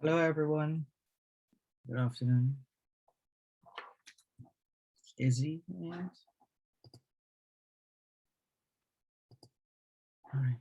Hello, everyone. Good afternoon. Izzy, yes. All right.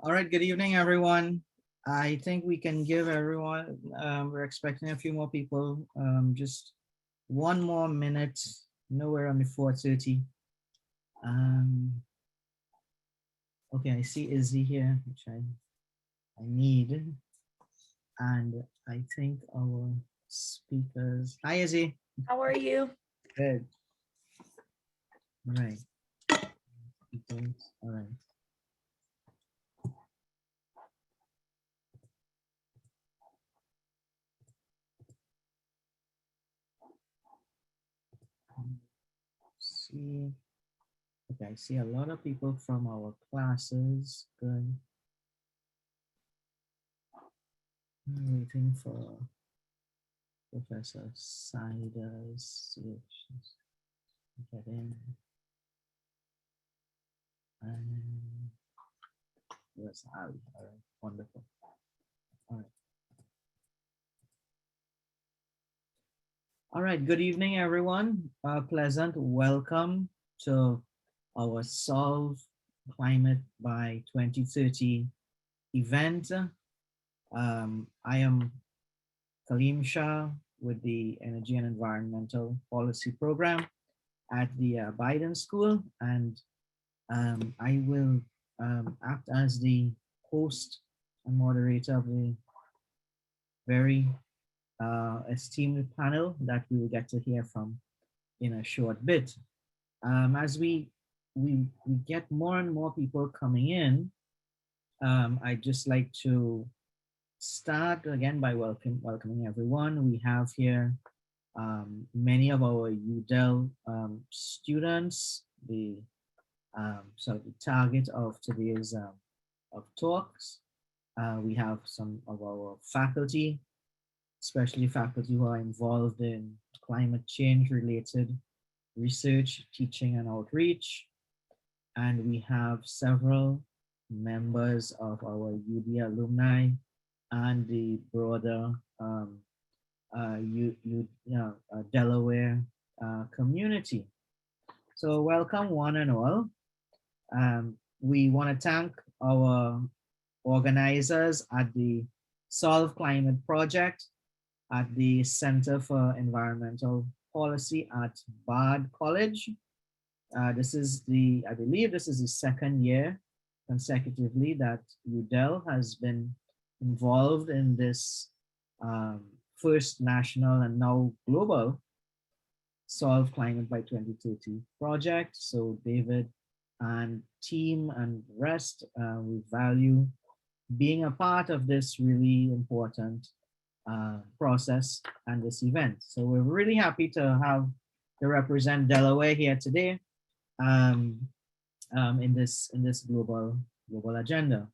All right. Good evening, everyone. I think we can give everyone, we're expecting a few more people, just one more minute, nowhere on the 4:30. Okay, I see Izzy here, which I need. And I think our speakers, hi Izzy. How are you? Good. All right. All right. See, okay, I see a lot of people from our classes. Good. I'm waiting for Professor Siders to get in. And yes, Ali. All right, wonderful. All right. All right, good evening, everyone. Pleasant welcome to our Solve Climate by 2030 event. I am Kalim Shah with the Energy and Environmental Policy Program at the Biden School, and I will act as the host and moderator of the very esteemed panel that we will get to hear from in a short bit. As we get more and more people coming in, I'd just like to start again by welcoming everyone. We have here many of our UDEL students, the sort of the target of today's of talks. We have some of our faculty, especially faculty who are involved in climate change related research, teaching and outreach. And we have several members of our UD alumni and the broader Delaware community. So welcome one and all. We want to thank our organizers at the Solve Climate Project at the Center for Environmental Policy at Bard College. I believe this is the second year consecutively that UDEL has been involved in this first national and now global Solve Climate by 2030 project. So David and team and rest, we value being a part of this really important process and this event. So we're really happy to represent Delaware here today in this global agenda.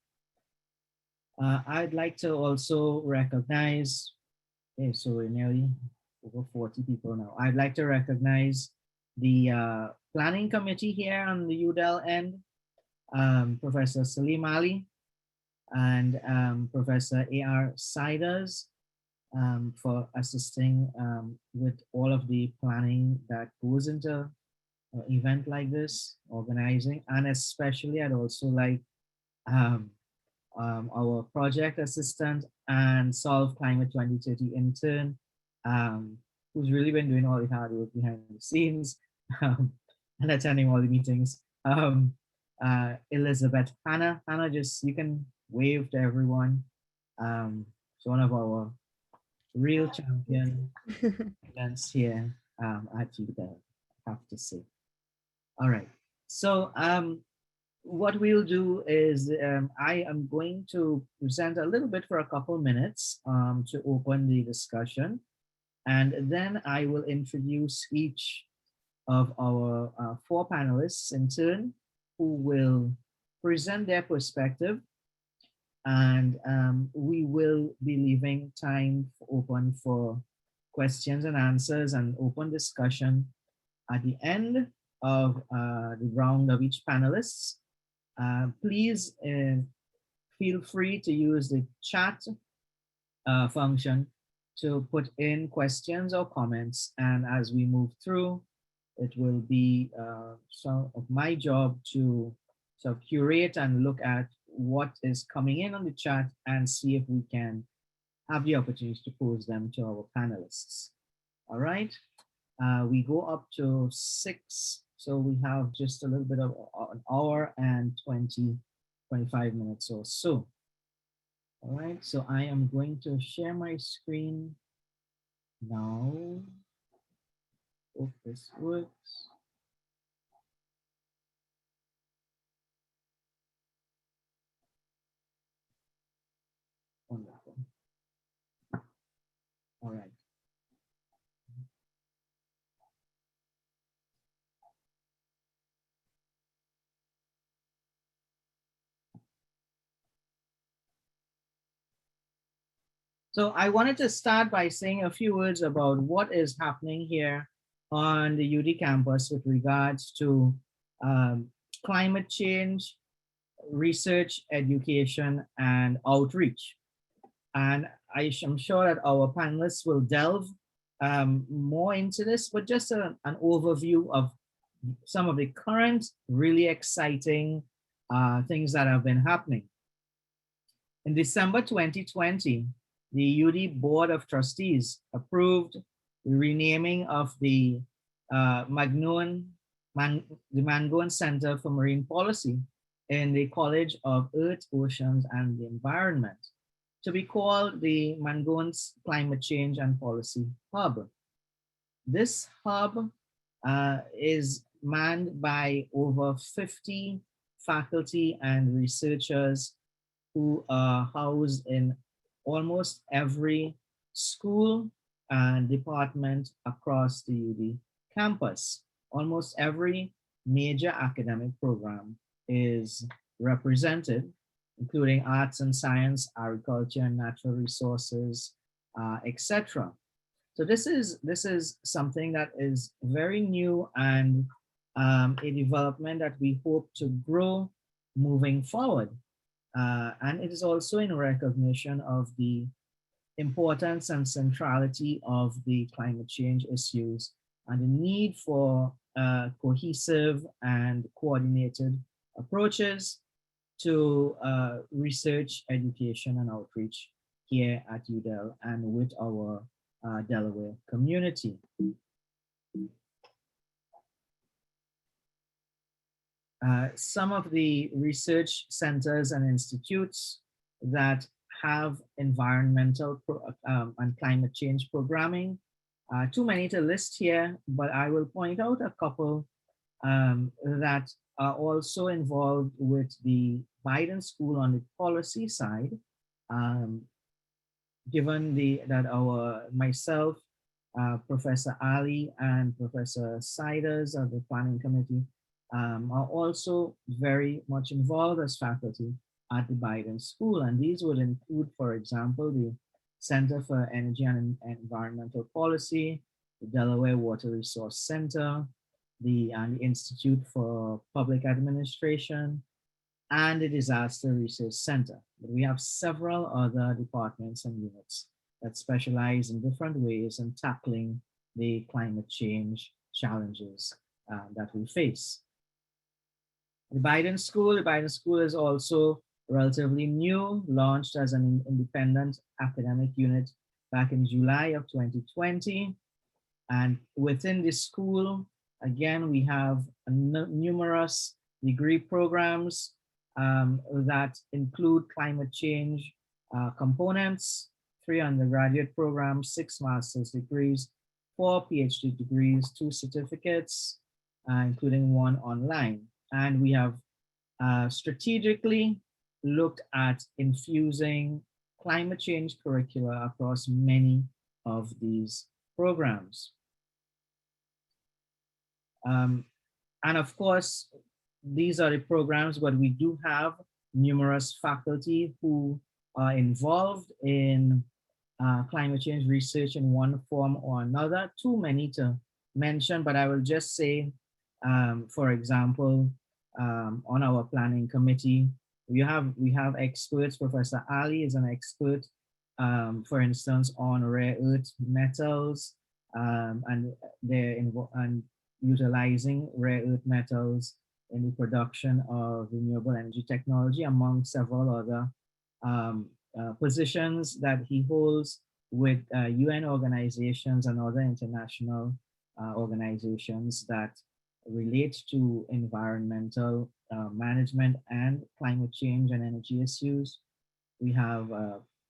I'd like to also recognize, okay, so we're nearly over 40 people now. I'd like to recognize the planning committee here on the UDEL end, Professor Salim Ali and Professor A.R. Siders for assisting with all of the planning that goes into an event like this, organizing, and especially I'd also like our project assistant and Solve Climate 2030 intern, who's really been doing all the hard work behind the scenes and attending all the meetings. Elizabeth Hannah, just you can wave to everyone. She's one of our real champion events here at UDEL, I have to say. All right, so what we'll do is I am going to present a little bit for a couple minutes to open the discussion, and then I will introduce each of our 4 panelists in turn who will present their perspective, and we will be leaving time open for questions and answers and open discussion at the end of the round of each panelist. Please feel free to use the chat function to put in questions or comments, and as we move through, it will be some of my job to sort of curate and look at what is coming in on the chat and see if we can have the opportunity to pose them to our panelists. All right, we go up to 6, so we have just a little bit of an hour and 25 minutes or so. All right, so I am going to share my screen now. Hope this works. Wonderful. All right. So I wanted to start by saying a few words about what is happening here on the UD campus with regards to climate change, research, education, and outreach. And I'm sure that our panelists will delve more into this, but just an overview of some of the current really exciting things that have been happening. In December 2020, the UD Board of Trustees approved the renaming of the Mangone Center for Marine Policy in the College of Earth, Oceans, and the Environment, to be called the Mangone's Climate Change and Policy Hub. This hub is manned by over 50 faculty and researchers who are housed in almost every school and department across the UD campus. Almost every major academic program is represented, including arts and science, agriculture and natural resources, etc. So this is something that is very new and a development that we hope to grow moving forward. And it is also in recognition of the importance and centrality of the climate change issues and the need for cohesive and coordinated approaches to research, education, and outreach here at UDEL and with our Delaware community. Some of the research centers and institutes that have environmental and climate change programming. Too many to list here, but I will point out a couple that are also involved with the Biden School on the policy side. Given that myself, Professor Ali, and Professor Siders of the Planning Committee are also very much involved as faculty at the Biden School. And these would include, for example, the Center for Energy and Environmental Policy, the Delaware Water Resource Center, the Institute for Public Administration, and the Disaster Research Center. But we have several other departments and units that specialize in different ways in tackling the climate change challenges that we face. The Biden School is also relatively new, launched as an independent academic unit back in July of 2020. And within the school, again, we have numerous degree programs that include climate change components, 3 undergraduate programs, 6 master's degrees, 4 PhD degrees, 2 certificates, including 1 online. And we have strategically looked at infusing climate change curricula across many of these programs. And of course, these are the programs, but we do have numerous faculty who are involved in climate change research in one form or another. Too many to mention, but I will just say, for example, on our planning committee, we have experts. Professor Ali is an expert, for instance, on rare earth metals, and they're and utilizing rare earth metals in the production of renewable energy technology, among several other positions that he holds with UN organizations and other international organizations that relate to environmental management and climate change and energy issues. We have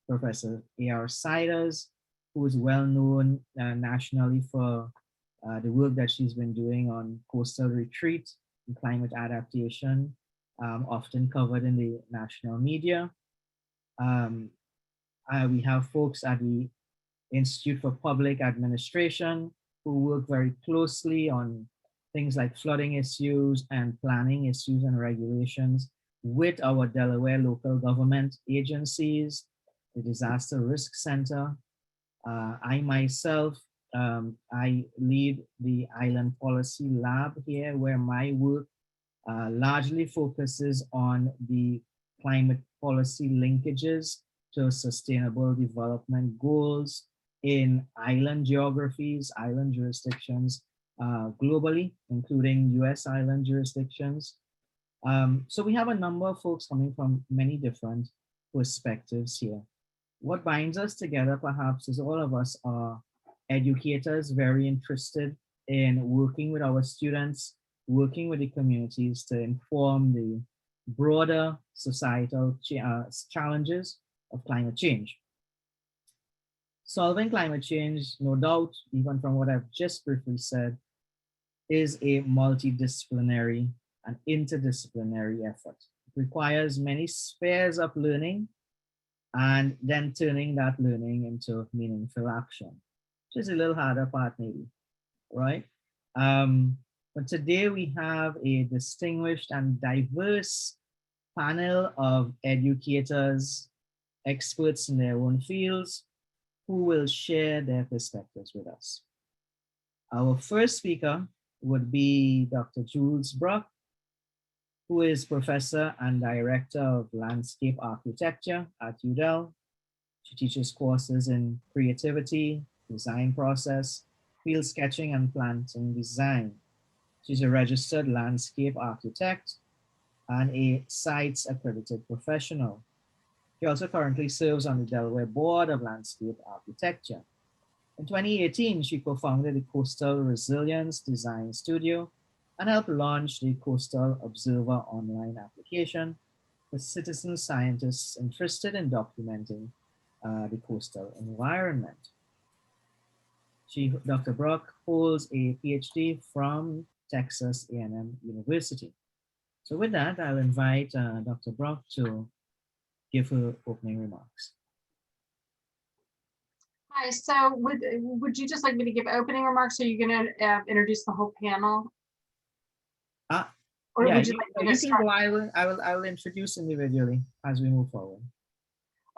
Professor A.R. Siders, who is well known nationally for the work that she's been doing on coastal retreat and climate adaptation, often covered in the national media. We have folks at the Institute for Public Administration who work very closely on things like flooding issues and planning issues and regulations with our Delaware local government agencies, the Disaster Risk Center. I myself, I lead the Island Policy Lab here, where my work largely focuses on the climate policy linkages to sustainable development goals in island geographies, island jurisdictions, globally, including US island jurisdictions. So we have a number of folks coming from many different perspectives here. What binds us together, perhaps, is all of us are educators very interested in working with our students, working with the communities to inform the broader societal challenges of climate change. Solving climate change, no doubt, even from what I've just briefly said, is a multidisciplinary and interdisciplinary effort. It requires many spheres of learning and then turning that learning into meaningful action, which is a little harder part maybe, right? But today we have a distinguished and diverse panel of educators, experts in their own fields, who will share their perspectives with us. Our first speaker would be Dr. Jules Bruck, who is Professor and Director of Landscape Architecture at UDEL. She teaches courses in creativity, design process, field sketching, and planting design. She's a registered landscape architect and a CITES accredited professional. She also currently serves on the Delaware Board of Landscape Architecture. In 2018, she co-founded the Coastal Resilience Design Studio and helped launch the Coastal Observer online application for citizen scientists interested in documenting the coastal environment. Dr. Bruck holds a PhD from Texas A&M University. So with that, I'll invite Dr. Bruck to give her opening remarks. Hi, so would you just like me to give opening remarks? Or are you going to introduce the whole panel? Or yeah, would you like me to start? I will introduce individually as we move forward.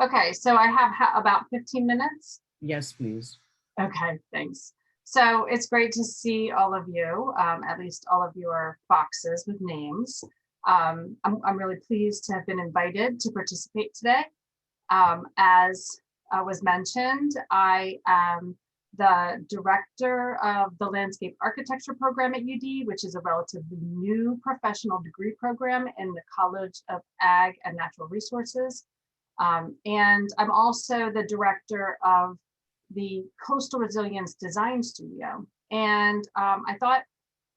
Okay, so I have about 15 minutes. Yes, please. Okay, thanks. So it's great to see all of you, at least all of your boxes with names. I'm really pleased to have been invited to participate today. As was mentioned, I am the director of the Landscape Architecture program at UD, which is a relatively new professional degree program in the College of Ag and Natural Resources. And I'm also the director of the Coastal Resilience Design Studio. And I thought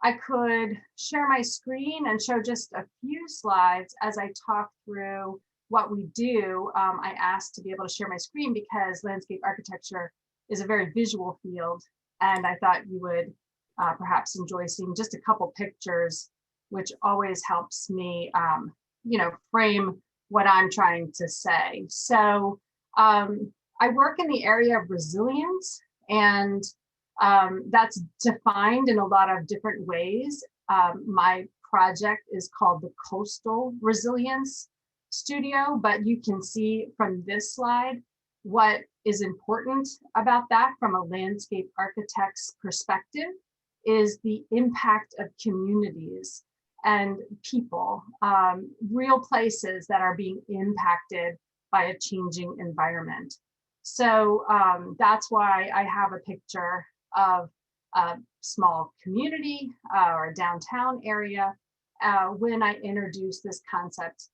I could share my screen and show just a few slides as I talk through what we do. I asked to be able to share my screen because landscape architecture is a very visual field. And I thought you would perhaps enjoy seeing just a couple pictures, which always helps me, frame what I'm trying to say. So I work in the area of resilience, and that's defined in a lot of different ways. My project is called the Coastal Resilience Studio, but you can see from this slide what is important about that from a landscape architect's perspective is the impact of communities and people, real places that are being impacted by a changing environment. So that's why I have a picture of a small community or a downtown area when I introduce this concept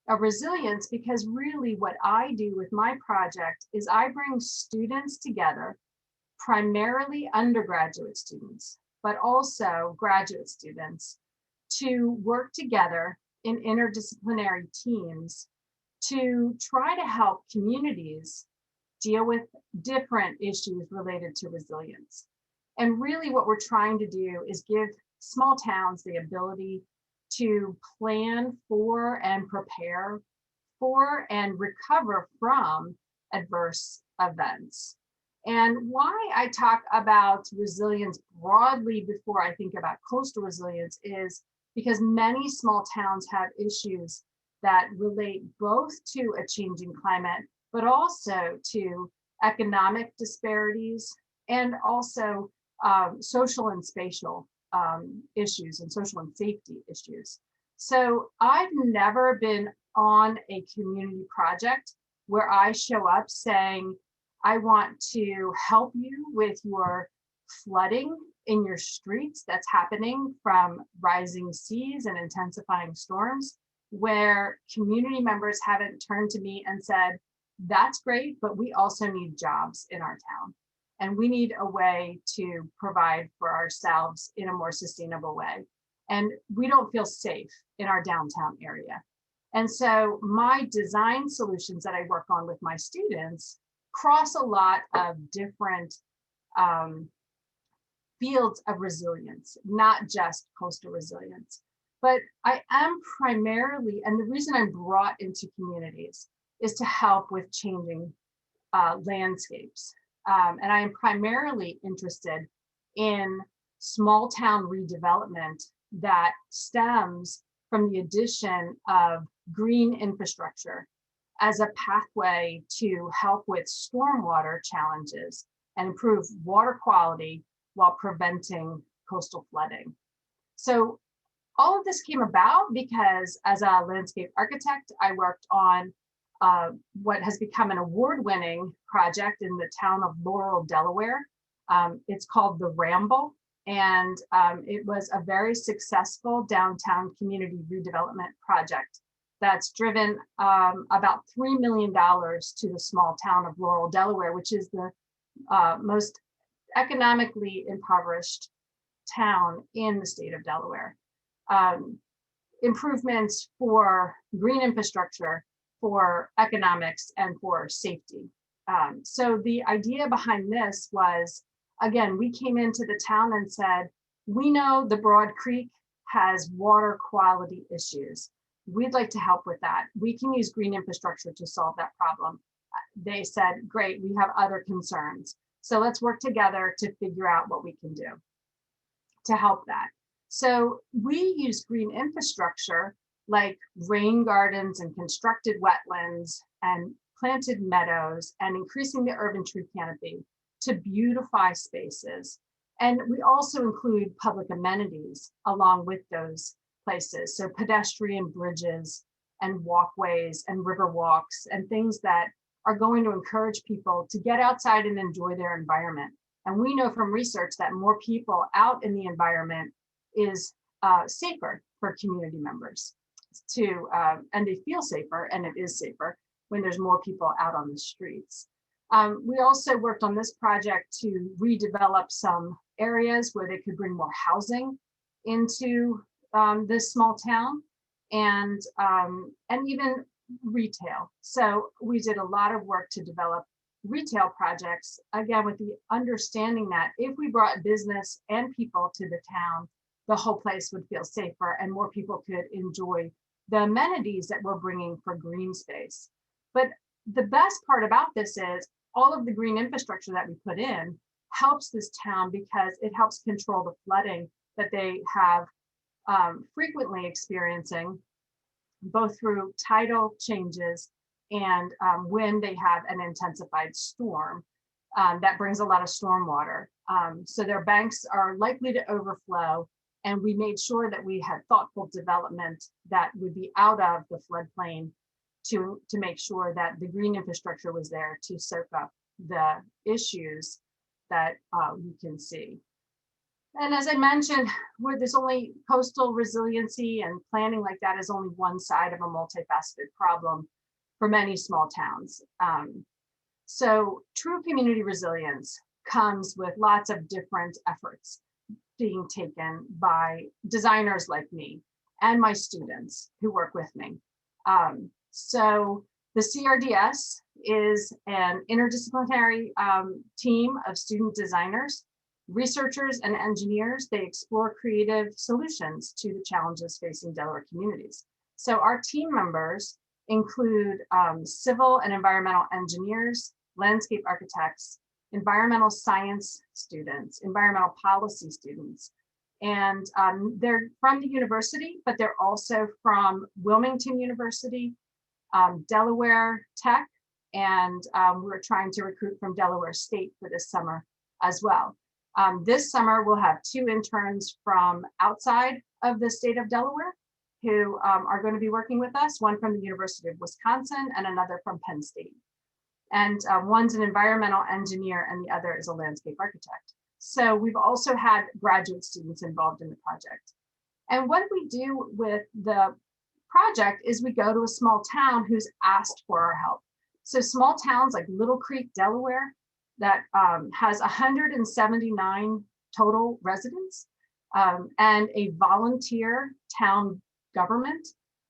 of resilience, because really what I do with my project is I bring students together, primarily undergraduate students, but also graduate students, to work together in interdisciplinary teams to try to help communities deal with different issues related to resilience. And really what we're trying to do is give small towns the ability to plan for and prepare for and recover from adverse events. And why I talk about resilience broadly before I think about coastal resilience is because many small towns have issues that relate both to a changing climate, but also to economic disparities and also social and spatial issues and social and safety issues. So I've never been on a community project where I show up saying, I want to help you with your flooding in your streets that's happening from rising seas and intensifying storms, where community members haven't turned to me and said, that's great, but we also need jobs in our town. And we need a way to provide for ourselves in a more sustainable way. And we don't feel safe in our downtown area. And so my design solutions that I work on with my students cross a lot of different fields of resilience, not just coastal resilience. But I am primarily, and the reason I'm brought into communities is to help with changing landscapes. And I am primarily interested in small town redevelopment that stems from the addition of green infrastructure as a pathway to help with stormwater challenges and improve water quality while preventing coastal flooding. So all of this came about because as a landscape architect, I worked on what has become an award-winning project in the town of Laurel, Delaware. It's called The Ramble, and it was a very successful downtown community redevelopment project that's driven about $3 million to the small town of Laurel, Delaware, which is the most economically impoverished town in the state of Delaware. Improvements for green infrastructure, for economics, and for safety. So the idea behind this was, again, we came into the town and said, we know the Broad Creek has water quality issues. We'd like to help with that. We can use green infrastructure to solve that problem. They said, great, we have other concerns. So let's work together to figure out what we can do to help that. So we use green infrastructure like rain gardens and constructed wetlands and planted meadows and increasing the urban tree canopy to beautify spaces. And we also include public amenities along with those places. So pedestrian bridges and walkways and river walks and things that are going to encourage people to get outside and enjoy their environment. And we know from research that more people out in the environment is safer for community members and they feel safer, and it is safer when there's more people out on the streets. We also worked on this project to redevelop some areas where they could bring more housing into this small town and even retail. So we did a lot of work to develop retail projects, again, with the understanding that if we brought business and people to the town, the whole place would feel safer and more people could enjoy the amenities that we're bringing for green space. But the best part about this is all of the green infrastructure that we put in helps this town because it helps control the flooding that they have frequently experiencing, both through tidal changes and when they have an intensified storm that brings a lot of storm water. So their banks are likely to overflow, and we made sure that we had thoughtful development that would be out of the floodplain to make sure that the green infrastructure was there to soak up the issues that we can see. And as I mentioned, where there's only coastal resiliency and planning like that is only one side of a multifaceted problem for many small towns. So true community resilience comes with lots of different efforts being taken by designers like me and my students who work with me. So the CRDS is an interdisciplinary team of student designers, researchers, and engineers. They explore creative solutions to the challenges facing Delaware communities. So our team members include civil and environmental engineers, landscape architects, environmental science students, environmental policy students. And they're from the university, but they're also from Wilmington University, Delaware Tech, and we're trying to recruit from Delaware State for this summer as well. This summer, we'll have 2 interns from outside of the state of Delaware who are going to be working with us, one from the University of Wisconsin and another from Penn State. And one's an environmental engineer and the other is a landscape architect. So we've also had graduate students involved in the project. And what we do with the project is we go to a small town who's asked for our help. So small towns like Little Creek, Delaware, that has 179 total residents and a volunteer town government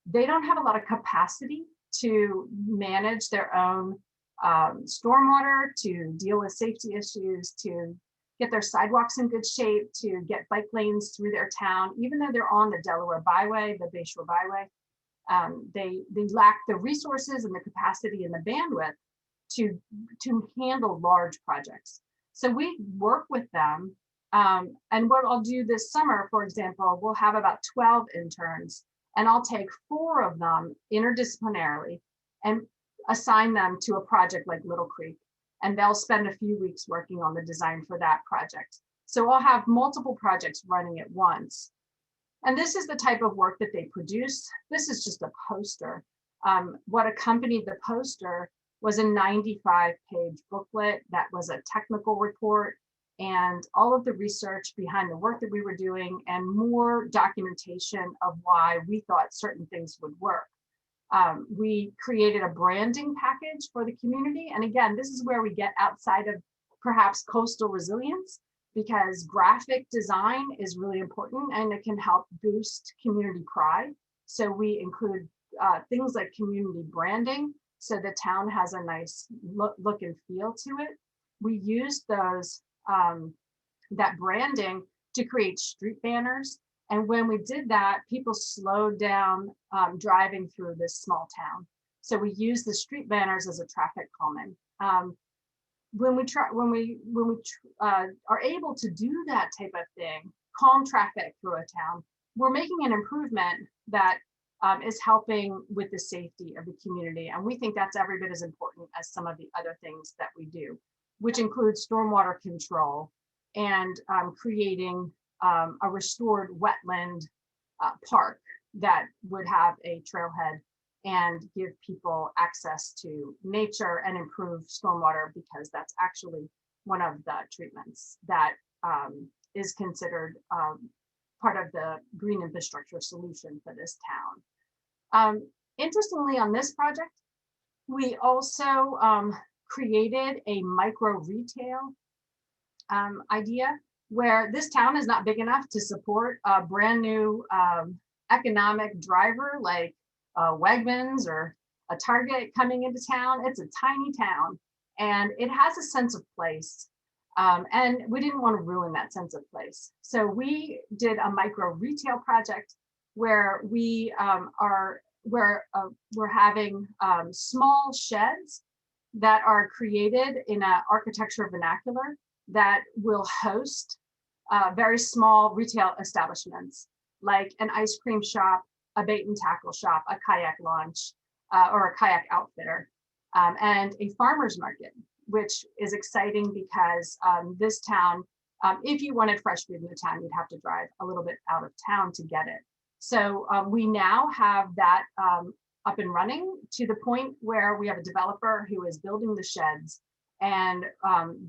they don't have a lot of capacity to manage their own stormwater, to deal with safety issues, to get their sidewalks in good shape, to get bike lanes through their town, even though they're on the Delaware Byway, the Bayshore Byway. They lack the resources and the capacity and the bandwidth to handle large projects. So we work with them. And what I'll do this summer, for example, we'll have about 12 interns, and I'll take 4 of them interdisciplinarily and assign them to a project like Little Creek. And they'll spend a few weeks working on the design for that project. So I'll have multiple projects running at once. And this is the type of work that they produce. This is just a poster. What accompanied the poster was a 95-page booklet that was a technical report and all of the research behind the work that we were doing and more documentation of why we thought certain things would work. We created a branding package for the community. And again, this is where we get outside of perhaps coastal resilience, because graphic design is really important and it can help boost community pride. So we include things like community branding, so the town has a nice look and feel to it. We used those, that branding to create street banners. And when we did that, people slowed down driving through this small town. So we use the street banners as a traffic calming. When we are able to do that type of thing, calm traffic through a town, we're making an improvement that is helping with the safety of the community. And we think that's every bit as important as some of the other things that we do, which includes stormwater control and creating a restored wetland park that would have a trailhead and give people access to nature and improve stormwater, because that's actually one of the treatments that is considered part of the green infrastructure solution for this town. Interestingly, on this project, we also created a micro retail idea where this town is not big enough to support a brand new economic driver like Wegmans or a Target coming into town. It's a tiny town and it has a sense of place. And we didn't want to ruin that sense of place. So we did a micro retail project where we're having small sheds that are created in an architecture vernacular that will host very small retail establishments, like an ice cream shop, a bait and tackle shop, a kayak launch, or a kayak outfitter, and a farmer's market, which is exciting because this town, if you wanted fresh food in the town, you'd have to drive a little bit out of town to get it. So we now have that up and running to the point where we have a developer who is building the sheds, and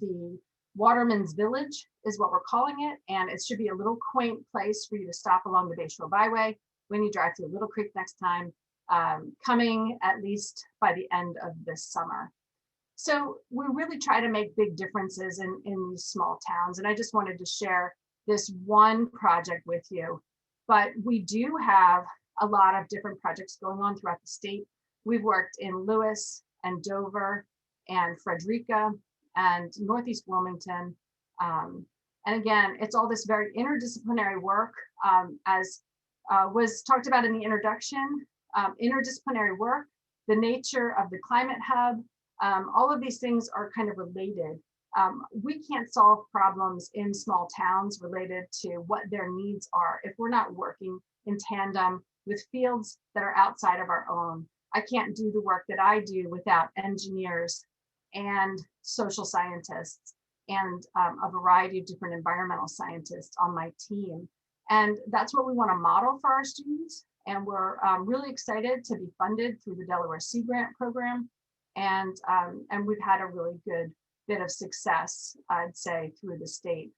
the Waterman's Village is what we're calling it. And it should be a little quaint place for you to stop along the Bayshore Byway when you drive through Little Creek next time, coming at least by the end of this summer. So we really try to make big differences in these small towns. And I just wanted to share this one project with you. But we do have a lot of different projects going on throughout the state. We've worked in Lewis and Dover and Frederica and Northeast Wilmington. And again, it's all this very interdisciplinary work, as was talked about in the introduction, interdisciplinary work, the nature of the climate hub, all of these things are kind of related. We can't solve problems in small towns related to what their needs are if we're not working in tandem with fields that are outside of our own. I can't do the work that I do without engineers and social scientists and a variety of different environmental scientists on my team. And that's what we want to model for our students. And we're really excited to be funded through the Delaware Sea Grant program. And we've had a really good bit of success, I'd say, through the state,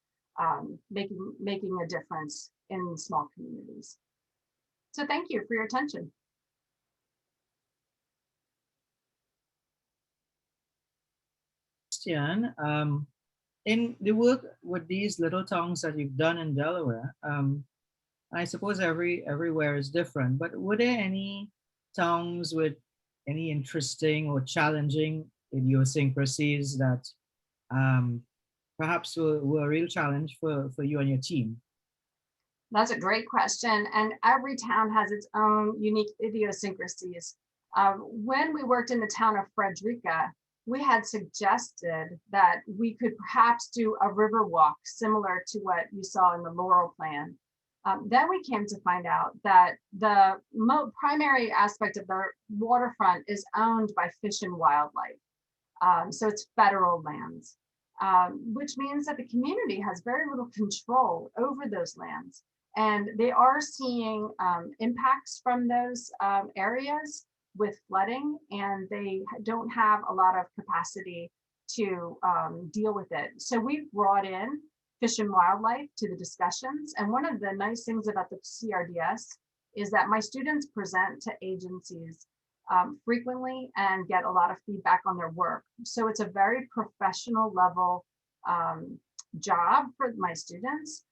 making a difference in small communities. So thank you for your attention. Christian, in the work with these little towns that you've done in Delaware, I suppose everywhere is different, but were there any towns with any interesting or challenging idiosyncrasies that um, perhaps were a real challenge for you and your team? That's a great question. And every town has its own unique idiosyncrasies. When we worked in the town of Frederica, we had suggested that we could perhaps do a river walk similar to what you saw in the Laurel Plan. Then we came to find out that the primary aspect of the waterfront is owned by Fish and Wildlife. So it's federal lands, which means that the community has very little control over those lands. And they are seeing impacts from those areas with flooding, and they don't have a lot of capacity to deal with it. So we've brought in Fish and Wildlife to the discussions. And one of the nice things about the CRDS is that my students present to agencies frequently and get a lot of feedback on their work. So it's a very professional level job for my students.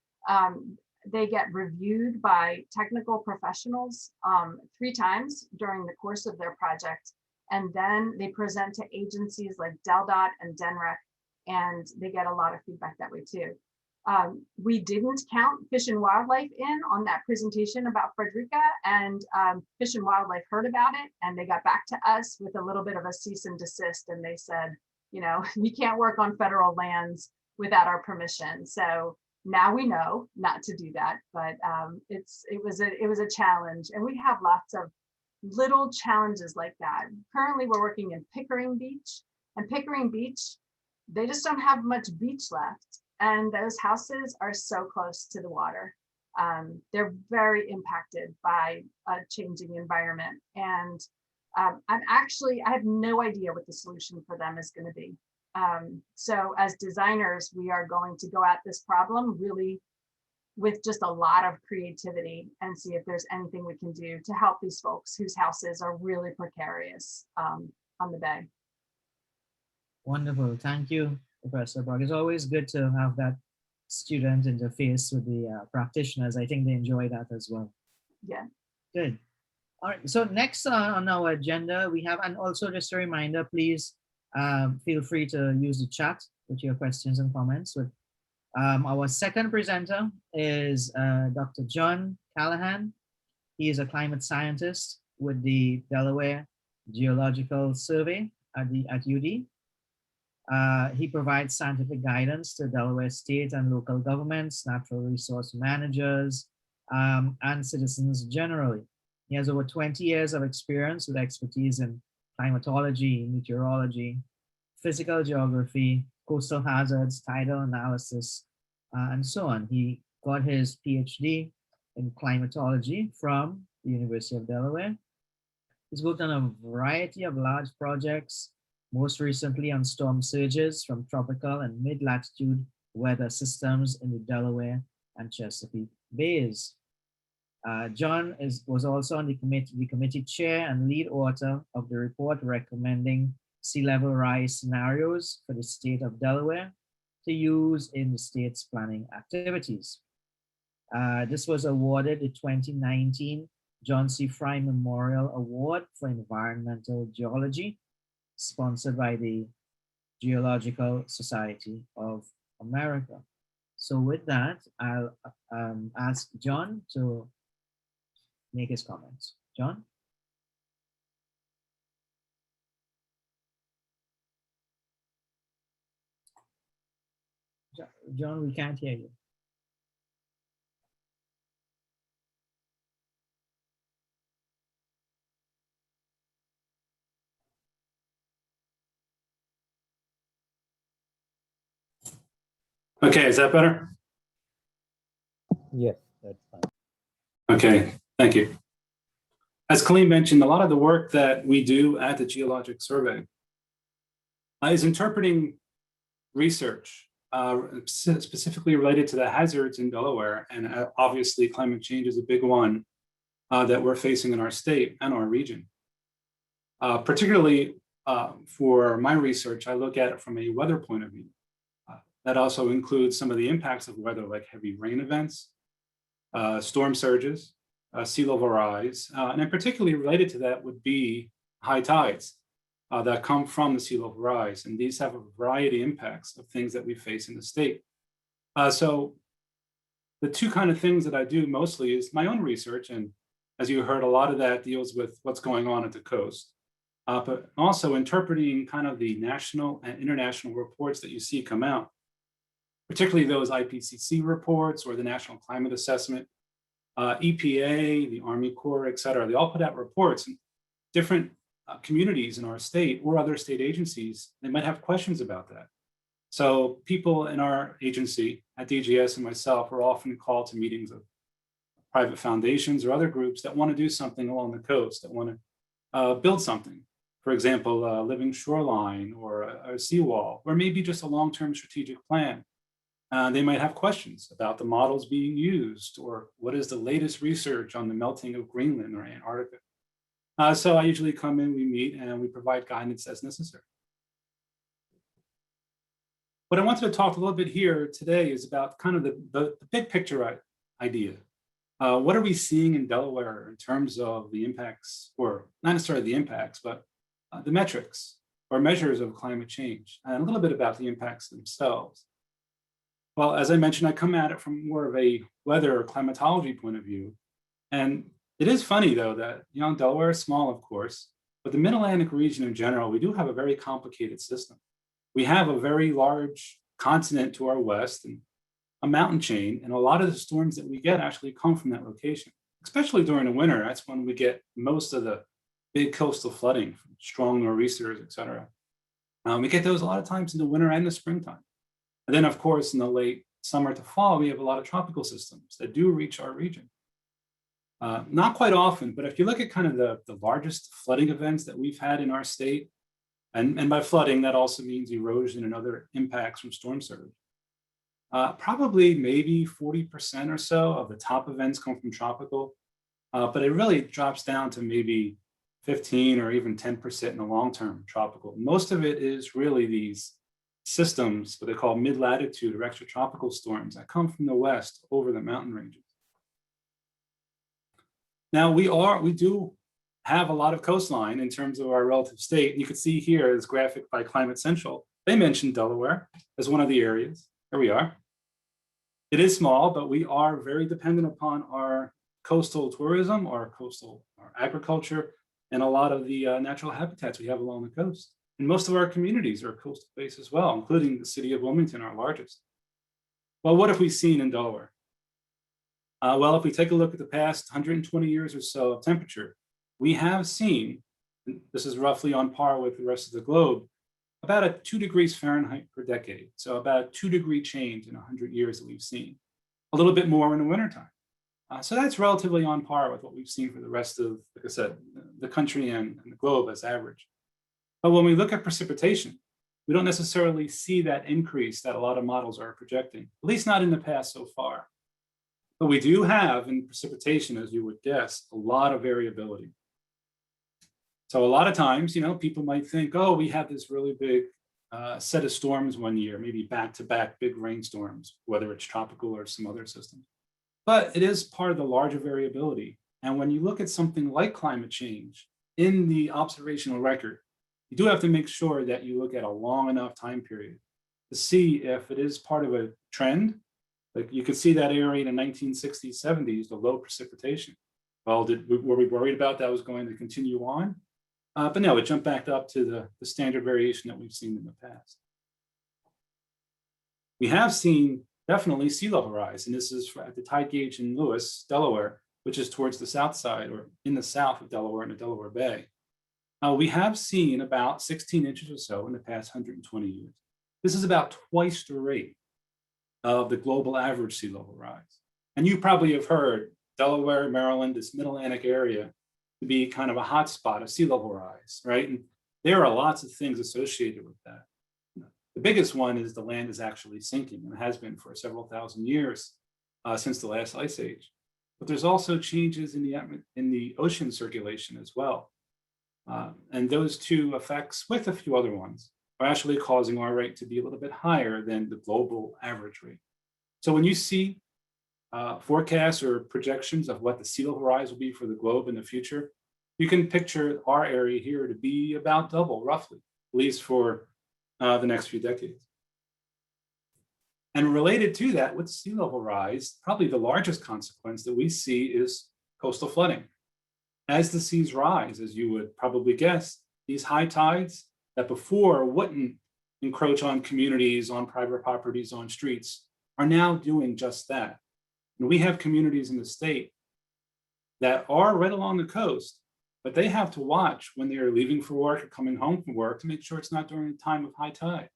They get reviewed by technical professionals 3 times during the course of their project. And then they present to agencies like DelDOT and DENREC, and they get a lot of feedback that way too. We didn't count Fish and Wildlife in on that presentation about Frederica, and Fish and Wildlife heard about it, and they got back to us with a little bit of a cease and desist, and they said, you know, you can't work on federal lands without our permission. So now we know not to do that, but it was a challenge, and we have lots of little challenges like that. Currently, we're working in Pickering Beach, and Pickering Beach, they just don't have much beach left. And those houses are so close to the water. They're very impacted by a changing environment. And I have no idea what the solution for them is going to be. So as designers, we are going to go at this problem really with just a lot of creativity and see if there's anything we can do to help these folks whose houses are really precarious on the bay. Wonderful. Thank you, Professor Bruck. It's always good to have that student interface with the practitioners. I think they enjoy that as well. Yeah. Good. All right. So next on our agenda, we have, and also just a reminder, please feel free to use the chat with your questions and comments. With our second presenter is Dr. John Callahan. He is a climate scientist with the Delaware Geological Survey at UD. He provides scientific guidance to Delaware state and local governments, natural resource managers, and citizens generally. He has over 20 years of experience with expertise in climatology, meteorology, physical geography, coastal hazards, tidal analysis, and so on. He got his PhD in climatology from the University of Delaware. He's worked on a variety of large projects, most recently on storm surges from tropical and mid-latitude weather systems in the Delaware and Chesapeake Bays. John was also on the committee chair and lead author of the report recommending sea level rise scenarios for the state of Delaware to use in the state's planning activities. This was awarded the 2019 John C. Fry Memorial Award for Environmental Geology, sponsored by the Geological Society of America. So with that, I'll ask John to make his comments. John? John, we can't hear you. Okay, is that better? Yes, that's fine. Okay, thank you. As Kalim mentioned, a lot of the work that we do at the Geologic Survey is interpreting research specifically related to the hazards in Delaware, and obviously climate change is a big one that we're facing in our state and our region. Particularly for my research, I look at it from a weather point of view. That also includes some of the impacts of weather, like heavy rain events, storm surges, sea level rise, and then particularly related to that would be high tides that come from the sea level rise. And these have a variety of impacts of things that we face in the state. So the two kind of things that I do mostly is my own research. And as you heard, a lot of that deals with what's going on at the coast, but also interpreting kind of the national and international reports that you see come out, particularly those IPCC reports or the National Climate Assessment, EPA, the Army Corps, et cetera. They all put out reports, and different communities in our state or other state agencies, they might have questions about that. So people in our agency at DGS and myself are often called to meetings of private foundations or other groups that want to do something along the coast, that want to build something. For example, a living shoreline or a seawall, or maybe just a long-term strategic plan. They might have questions about the models being used, or what is the latest research on the melting of Greenland or Antarctica. So I usually come in, we meet, and we provide guidance as necessary. What I wanted to talk a little bit here today is about kind of the big picture idea. What are we seeing in Delaware in terms of the impacts, or not necessarily the impacts, but the metrics or measures of climate change, and a little bit about the impacts themselves. Well, as I mentioned, I come at it from more of a weather or climatology point of view. And it is funny, though, that Delaware is small, of course, but the Mid-Atlantic region in general, we do have a very complicated system. We have a very large continent to our west and a mountain chain, and a lot of the storms that we get actually come from that location, especially during the winter. That's when we get most of the big coastal flooding from strong nor'easters, et cetera. We get those a lot of times in the winter and the springtime. And then, of course, in the late summer to fall, we have a lot of tropical systems that do reach our region. Not quite often, but if you look at kind of the largest flooding events that we've had in our state, and by flooding, that also means erosion and other impacts from storm surge. Probably maybe 40% or so of the top events come from tropical, but it really drops down to maybe 15 or even 10% in the long-term tropical. Most of it is really these systems, what they call mid-latitude or extratropical storms that come from the west over the mountain ranges. Now we do have a lot of coastline in terms of our relative state. You can see here this graphic by Climate Central. They mentioned Delaware as one of the areas. Here we are. It is small, but we are very dependent upon our coastal tourism, our agriculture, and a lot of the natural habitats we have along the coast. And most of our communities are coastal based as well, including the city of Wilmington, our largest. Well, what have we seen in Delaware? Well, if we take a look at the past 120 years or so of temperature, we have seen, and this is roughly on par with the rest of the globe, about a 2 degrees Fahrenheit per decade. So about a 2-degree change in 100 years that we've seen. A little bit more in the wintertime. So that's relatively on par with what we've seen for the rest of, like I said, the country and the globe as average. But when we look at precipitation, we don't necessarily see that increase that a lot of models are projecting, at least not in the past so far. But we do have in precipitation, as you would guess, a lot of variability. So a lot of times, people might think, oh, we have this really big set of storms one year, maybe back-to-back big rainstorms, whether it's tropical or some other system. But it is part of the larger variability. And when you look at something like climate change in the observational record, you do have to make sure that you look at a long enough time period to see if it is part of a trend. Like you could see that area in the 1960s, 70s, the low precipitation. Well, were we worried about that was going to continue on? But no, it jumped back up to the standard variation that we've seen in the past. We have seen definitely sea level rise, and this is at the tide gauge in Lewis, Delaware, which is towards the south side or in the south of Delaware in the Delaware Bay. We have seen about 16 inches or so in the past 120 years. This is about twice the rate of the global average sea level rise. And you probably have heard Delaware, Maryland, this middle Atlantic area to be kind of a hot spot of sea level rise, right? And there are lots of things associated with that. The biggest one is the land is actually sinking, and it has been for several thousand years since the last ice age. But there's also changes in the ocean circulation as well. And those two effects, with a few other ones, are actually causing our rate to be a little bit higher than the global average rate. So when you see forecasts or projections of what the sea level rise will be for the globe in the future, you can picture our area here to be about double, roughly, at least for the next few decades. And related to that, with sea level rise, probably the largest consequence that we see is coastal flooding. As the seas rise, as you would probably guess, these high tides that before wouldn't encroach on communities, on private properties, on streets, are now doing just that. And we have communities in the state that are right along the coast, but they have to watch when they are leaving for work or coming home from work to make sure it's not during the time of high tide,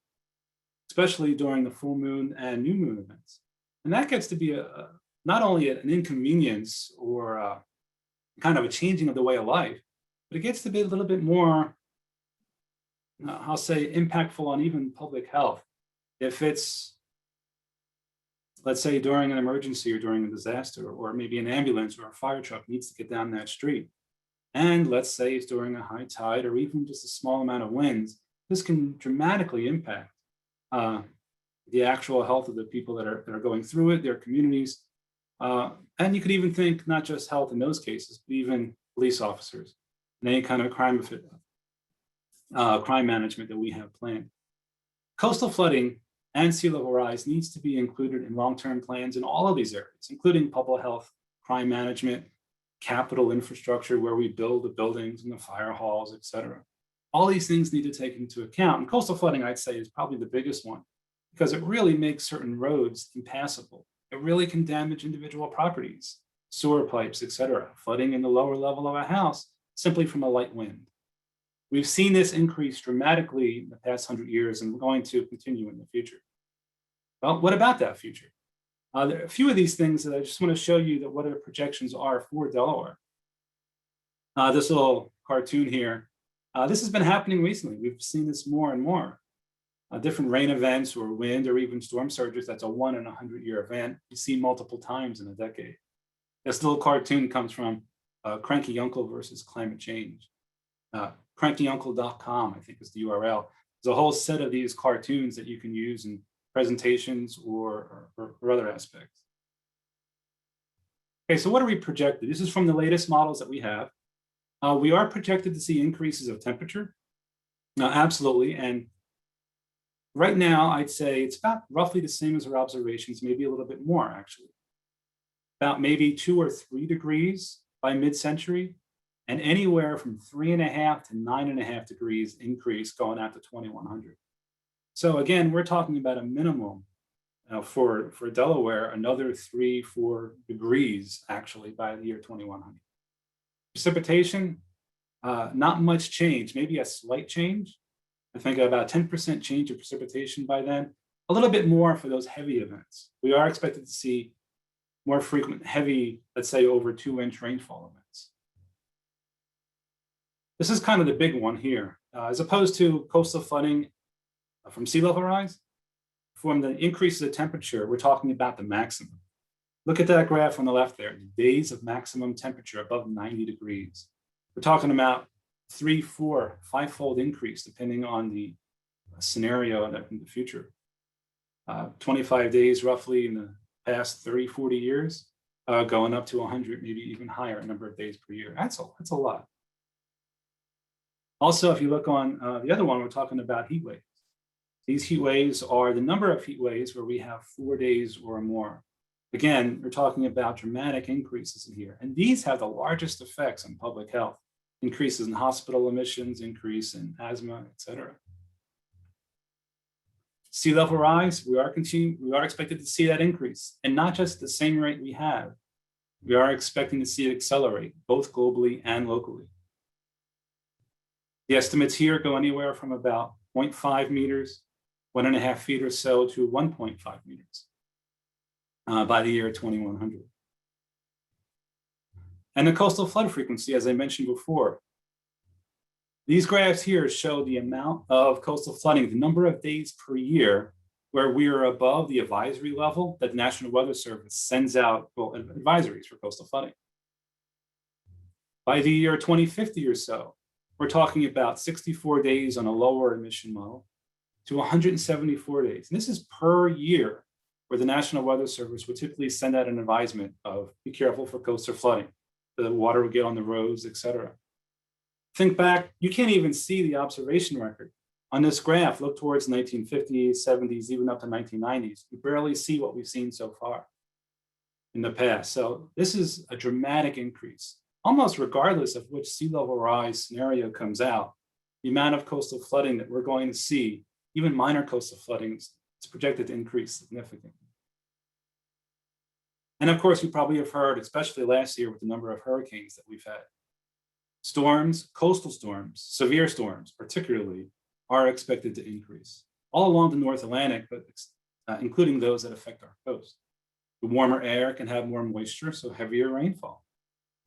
especially during the full moon and new moon events. And that gets to be not only an inconvenience or kind of a changing of the way of life, but it gets to be a little bit more, I'll say, impactful on even public health. If it's, let's say, during an emergency or during a disaster, or maybe an ambulance or a fire truck needs to get down that street. And let's say it's during a high tide or even just a small amount of winds, this can dramatically impact the actual health of the people that are going through it, their communities. And you could even think not just health in those cases, but even police officers and any kind of crime management that we have planned. Coastal flooding and sea level rise needs to be included in long-term plans in all of these areas, including public health, crime management, capital infrastructure where we build the buildings and the fire halls, et cetera. All these things need to take into account. And coastal flooding, I'd say, is probably the biggest one because it really makes certain roads impassable. It really can damage individual properties, sewer pipes, et cetera, flooding in the lower level of a house simply from a light wind. We've seen this increase dramatically in the past 100 years and we're going to continue in the future. Well, what about that future? There are a few of these things that I just want to show you that what our projections are for Delaware. This little cartoon here, this has been happening recently. We've seen this more and more. Different rain events or wind or even storm surges, that's a 1 in 100-year event. You see multiple times in a decade. This little cartoon comes from Cranky Uncle versus Climate Change. crankyuncle.com, I think is the URL. There's a whole set of these cartoons that you can use in presentations or other aspects. Okay, so what are we projected? This is from the latest models that we have. We are projected to see increases of temperature. Absolutely, and right now I'd say it's about roughly the same as our observations, maybe a little bit more actually. About maybe 2 or 3 degrees by mid-century, and anywhere from 3.5 to 9.5 degrees increase going out to 2100. So again, we're talking about a minimum for Delaware, another 3-4 degrees actually by the year 2100. Precipitation, not much change, maybe a slight change. I think about 10% change of precipitation by then, a little bit more for those heavy events. We are expected to see more frequent heavy, let's say over 2-inch rainfall events. This is kind of the big one here. As opposed to coastal flooding from sea level rise, from the increases of temperature, we're talking about the maximum. Look at that graph on the left there, the days of maximum temperature above 90 degrees. We're talking about 3, 4, 5-fold increase depending on the scenario in the future. 25 days roughly in the past 30, 40 years, going up to 100, maybe even higher number of days per year. That's a lot. Also, if you look on the other one, we're talking about heat waves. These heat waves are the number of heat waves where we have 4 days or more. Again, we're talking about dramatic increases in here. And these have the largest effects on public health. Increases in hospital admissions, increase in asthma, et cetera. Sea level rise, we are expected to see that increase. And not just the same rate we have. We are expecting to see it accelerate, both globally and locally. The estimates here go anywhere from about 0.5 meters, 1.5 feet or so, to 1.5 meters by the year 2100. And the coastal flood frequency, as I mentioned before. These graphs here show the amount of coastal flooding, the number of days per year where we are above the advisory level that the National Weather Service sends out advisories for coastal flooding. By the year 2050 or so, we're talking about 64 days on a lower emission model to 174 days. And this is per year where the National Weather Service would typically send out an advisement of be careful for coastal flooding. The water would get on the roads, etc. Think back, you can't even see the observation record. On this graph, look towards 1950s, 70s, even up to 1990s. You barely see what we've seen so far in the past. So this is a dramatic increase, almost regardless of which sea level rise scenario comes out. The amount of coastal flooding that we're going to see, even minor coastal flooding, is projected to increase significantly. And of course, you probably have heard, especially last year with the number of hurricanes that we've had. Storms, coastal storms, severe storms particularly, are expected to increase all along the North Atlantic, but including those that affect our coast. The warmer air can have more moisture, so heavier rainfall.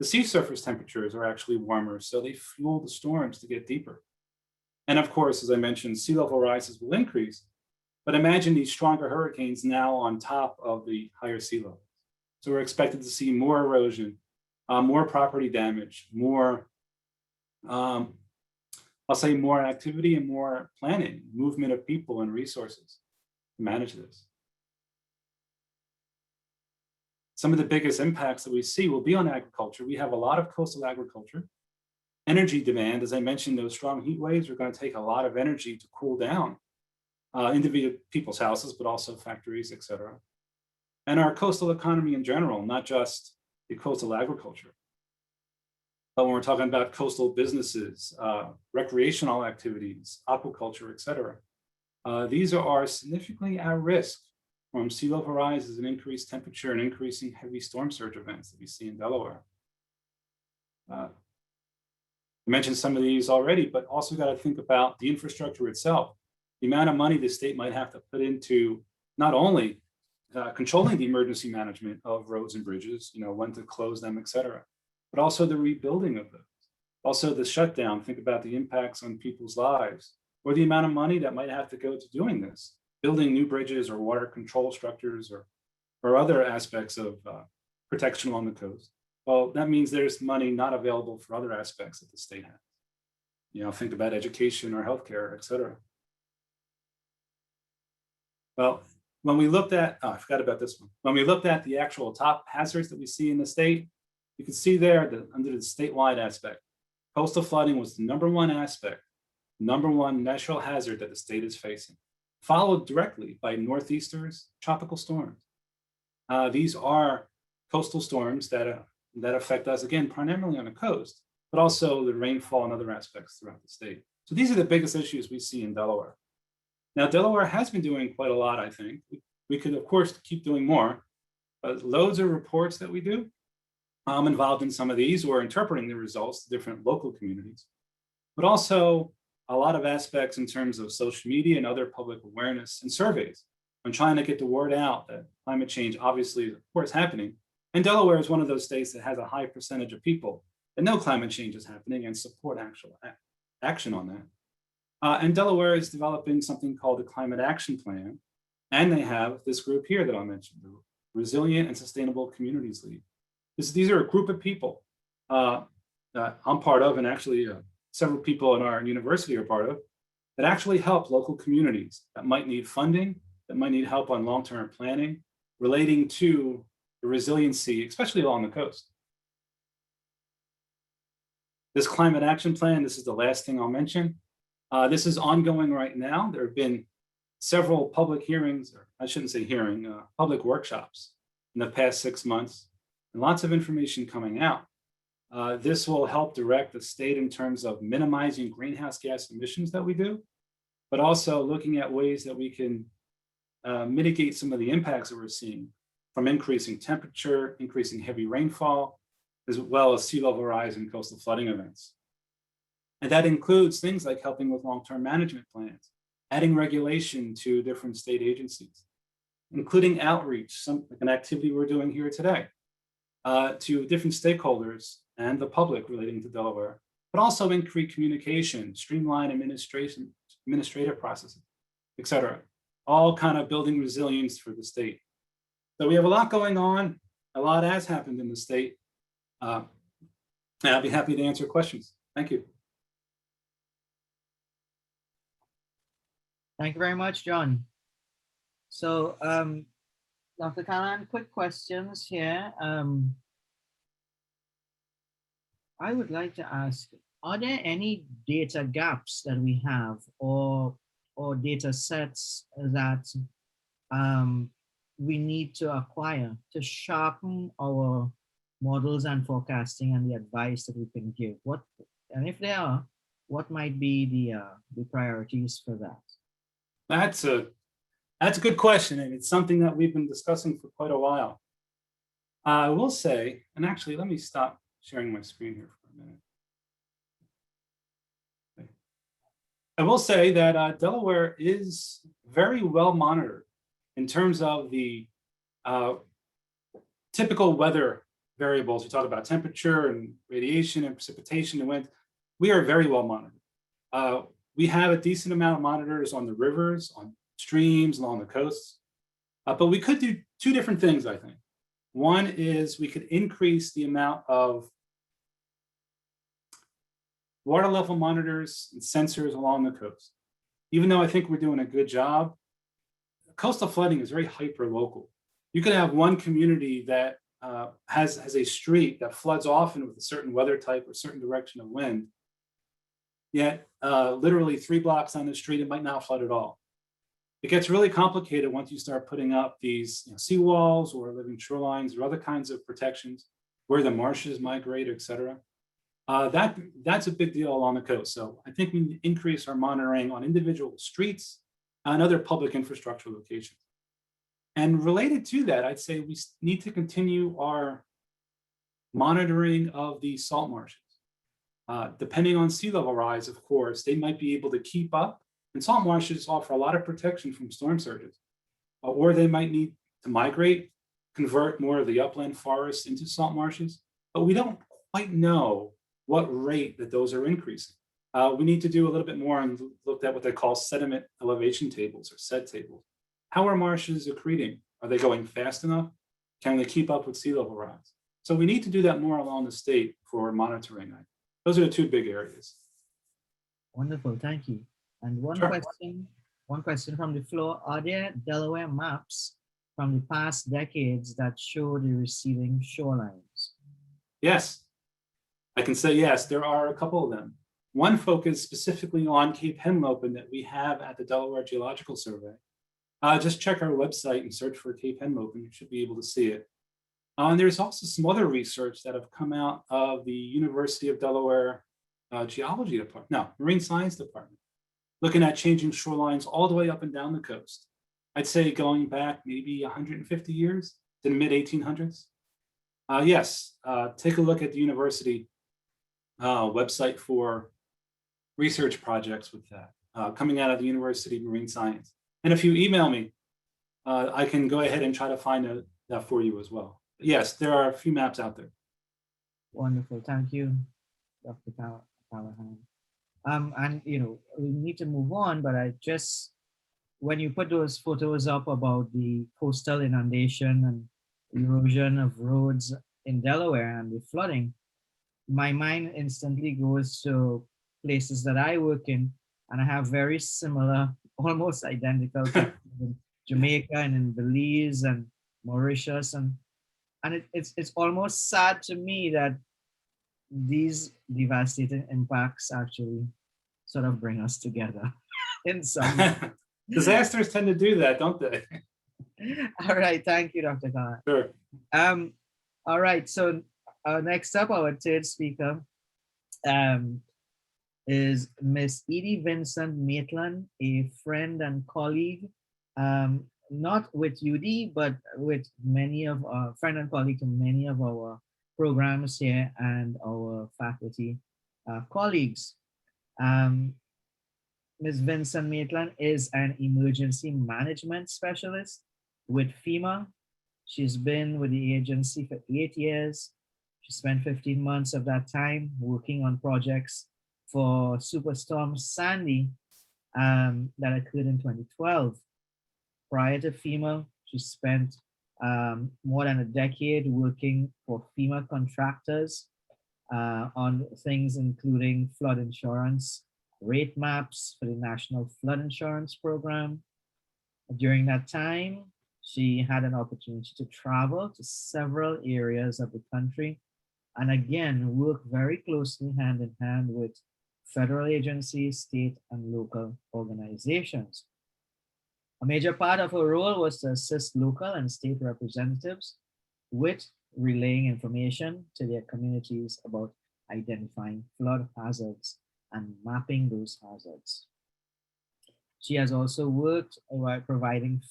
The sea surface temperatures are actually warmer, so they fuel the storms to get deeper. And of course, as I mentioned, sea level rises will increase, but imagine these stronger hurricanes now on top of the higher sea level. So we're expected to see more erosion, more property damage, more, I'll say more activity and more planning, movement of people and resources to manage this. Some of the biggest impacts that we see will be on agriculture. We have a lot of coastal agriculture. Energy demand, as I mentioned, those strong heat waves are going to take a lot of energy to cool down individual people's houses, but also factories, et cetera. And our coastal economy in general, not just the coastal agriculture. But when we're talking about coastal businesses, recreational activities, aquaculture, et cetera, these are significantly at risk from sea level rises and increased temperature and increasing heavy storm surge events that we see in Delaware. I mentioned some of these already, but also got to think about the infrastructure itself. The amount of money the state might have to put into not only controlling the emergency management of roads and bridges, when to close them, et cetera, but also the rebuilding of those. Also the shutdown, think about the impacts on people's lives, or the amount of money that might have to go to doing this, building new bridges or water control structures or other aspects of protection along the coast. Well, that means there's money not available for other aspects that the state has. Think about education or healthcare, et cetera. Well, when we looked at, I forgot about this one. When we looked at the actual top hazards that we see in the state, you can see there that under the statewide aspect, coastal flooding was the #1 aspect, #1 natural hazard that the state is facing, followed directly by northeasters, tropical storms. These are coastal storms that affect us, again, primarily on the coast, but also the rainfall and other aspects throughout the state. So these are the biggest issues we see in Delaware. Now, Delaware has been doing quite a lot, I think. We could, of course, keep doing more, but loads of reports that we do. I'm involved in some of these or interpreting the results to different local communities, but also a lot of aspects in terms of social media and other public awareness and surveys on trying to get the word out that climate change obviously, of course, happening. And Delaware is one of those states that has a high percentage of people that know climate change is happening and support actual action on that. And Delaware is developing something called the Climate Action Plan. And they have this group here that I mentioned, the Resilient and Sustainable Communities League. These are a group of people that I'm part of, and actually several people in our university are part of, that actually help local communities that might need funding, that might need help on long-term planning relating to the resiliency, especially along the coast. This Climate Action Plan, this is the last thing I'll mention. This is ongoing right now. There have been several public hearings, or I shouldn't say hearing, public workshops in the past 6 months, and lots of information coming out. This will help direct the state in terms of minimizing greenhouse gas emissions that we do, but also looking at ways that we can mitigate some of the impacts that we're seeing from increasing temperature, increasing heavy rainfall, as well as sea level rise and coastal flooding events. And that includes things like helping with long-term management plans, adding regulation to different state agencies, including outreach, like an activity we're doing here today, to different stakeholders and the public relating to Delaware, but also increase communication, streamline administrative processes, et cetera, all kind of building resilience for the state. So we have a lot going on. A lot has happened in the state. And I'll be happy to answer questions. Thank you. Thank you very much, John. So Dr. Callahan, quick questions here. I would like to ask, are there any data gaps that we have or data sets that um, we need to acquire to sharpen our models and forecasting and the advice that we can give? What, and if there are, what might be the priorities for that? That's a good question, and it's something that we've been discussing for quite a while. I will say, and actually, let me stop sharing my screen here for a minute. Okay. I will say that Delaware is very well monitored in terms of the typical weather variables. We talk about temperature and radiation and precipitation and wind. We are very well monitored. We have a decent amount of monitors on the rivers, on streams, along the coasts. But we could do two different things, I think. One is we could increase the amount of water level monitors and sensors along the coast. Even though I think we're doing a good job, coastal flooding is very hyper local. You could have one community that has a street that floods often with a certain weather type or certain direction of wind. Yet literally 3 blocks on the street, it might not flood at all. It gets really complicated once you start putting up these seawalls or living shorelines or other kinds of protections where the marshes migrate, et cetera. That's a big deal along the coast. So I think we need to increase our monitoring on individual streets and other public infrastructure locations. And related to that, I'd say we need to continue our monitoring of the salt marshes. Depending on sea level rise, of course, they might be able to keep up. And salt marshes offer a lot of protection from storm surges, or they might need to migrate, convert more of the upland forests into salt marshes, but we don't quite know what rate that those are increasing. We need to do a little bit more and look at what they call sediment elevation tables or SED tables. How are marshes accreting? Are they going fast enough? Can they keep up with sea level rise? So we need to do that more along the state for monitoring. Those are the two big areas. Wonderful, thank you. And one Sure. question from the floor. Are there Delaware maps from the past decades that show the receding shorelines? Yes, I can say yes, there are a couple of them. One focused specifically on Cape Henlopen that we have at the Delaware Geological Survey. Just check our website and search for Cape Henlopen, you should be able to see it. And there's also some other research that have come out of the University of Delaware Geology Department, no, Marine Science Department, looking at changing shorelines all the way up and down the coast. I'd say going back maybe 150 years to the mid 1800s. Yes, take a look at the university website for research projects with that, coming out of the University of Marine Science. And if you email me, I can go ahead and try to find that for you as well. But yes, there are a few maps out there. Wonderful, thank you, Dr. Callahan. And we need to move on, but when you put those photos up about the coastal inundation and erosion of roads in Delaware and the flooding, my mind instantly goes to places that I work in, and I have very similar, almost identical in Jamaica and in Belize and Mauritius, and it's almost sad to me that these devastating impacts actually sort of bring us together in some way. Disasters tend to do that, don't they? All right, thank you, Dr. Khan. Sure. All right, so next up, our third speaker is Miss Edie Vinson-Maitland, a friend and colleague, not with UD, but with many of our friend and colleague to many of our programs here and our faculty colleagues. Ms. Vinson-Maitland is an emergency management specialist with FEMA. She's been with the agency for 8 years. She spent 15 months of that time working on projects for Superstorm Sandy that occurred in 2012. Prior to FEMA, she spent more than a decade working for FEMA contractors on things including flood insurance, rate maps for the National Flood Insurance Program. During that time, She had an opportunity to travel to several areas of the country and again work very closely hand in hand with federal agencies, state and local organizations. A major part of her role was to assist local and state representatives with relaying information to their communities about identifying flood hazards and mapping those hazards. She has also worked while providing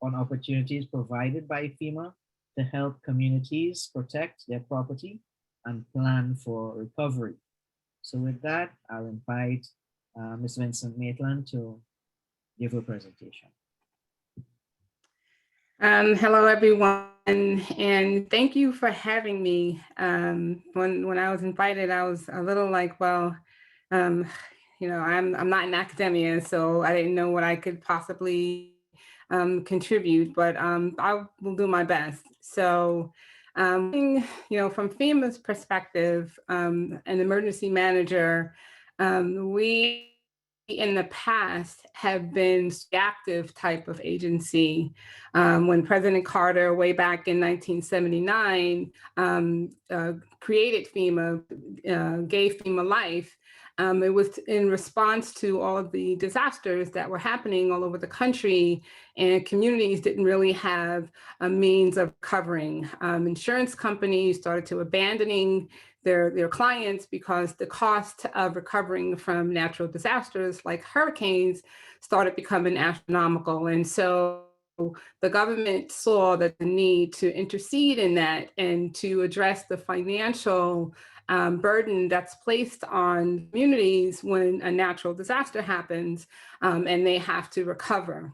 on opportunities provided by FEMA to help communities protect their property and plan for recovery. So with that, I'll invite Ms. Vinson-Maitland to give a presentation. Hello, everyone, and thank you for having me. When I was invited, I was a little like, well, you know, I'm not in academia, so I didn't know what I could possibly contribute, but I will do my best. So, you know, from FEMA's perspective, an emergency manager, we in the past have been reactive type of agency. When President Carter, way back in 1979, created FEMA, gave FEMA life, it was in response to all of the disasters that were happening all over the country, and communities didn't really have a means of covering. Insurance companies started to abandoning their clients because the cost of recovering from natural disasters like hurricanes started becoming astronomical. And so the government saw that the need to intercede in that and to address the financial burden that's placed on communities when a natural disaster happens and they have to recover.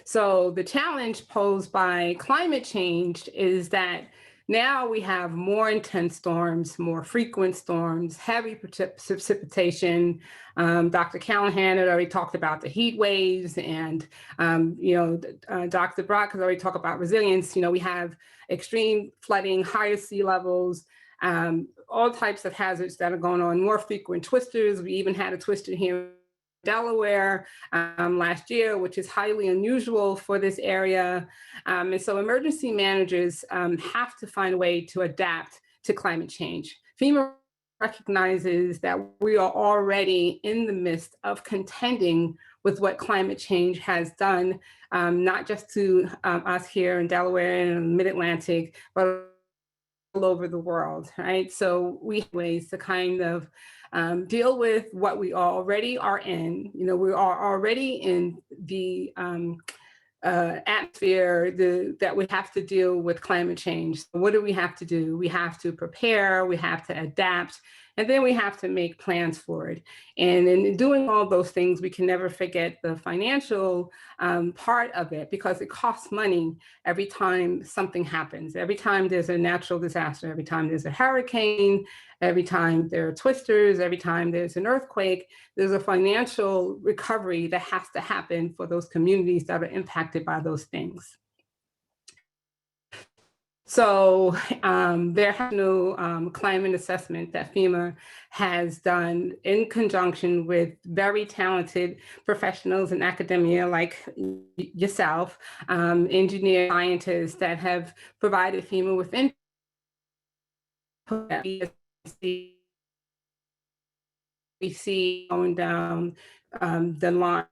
So the challenge posed by climate change is that now we have more intense storms, more frequent storms, heavy precipitation. Dr. Callahan had already talked about the heat waves, and you know, Dr. Bruck has already talked about resilience. You know, we have extreme flooding, higher sea levels, all types of hazards that are going on, more frequent twisters. We even had a twister here in Delaware last year, which is highly unusual for this area. And so emergency managers have to find a way to adapt to climate change. FEMA recognizes that we are already in the midst of contending with what climate change has done, not just to us here in Delaware and in the Mid-Atlantic, but all over the world, right? So we have ways to kind of deal with what we already are in. You know, we are already in the atmosphere that we have to deal with climate change. So what do we have to do? We have to prepare, we have to adapt, and then we have to make plans for it. And in doing all those things, we can never forget the financial part of it, because it costs money every time something happens, every time there's a natural disaster, every time there's a hurricane, every time there are twisters, every time there's an earthquake, there's a financial recovery that has to happen for those communities that are impacted by those things. So there has no climate assessment that FEMA has done in conjunction with very talented professionals in academia like yourself, engineers, scientists that have provided FEMA with input. We see going down the line.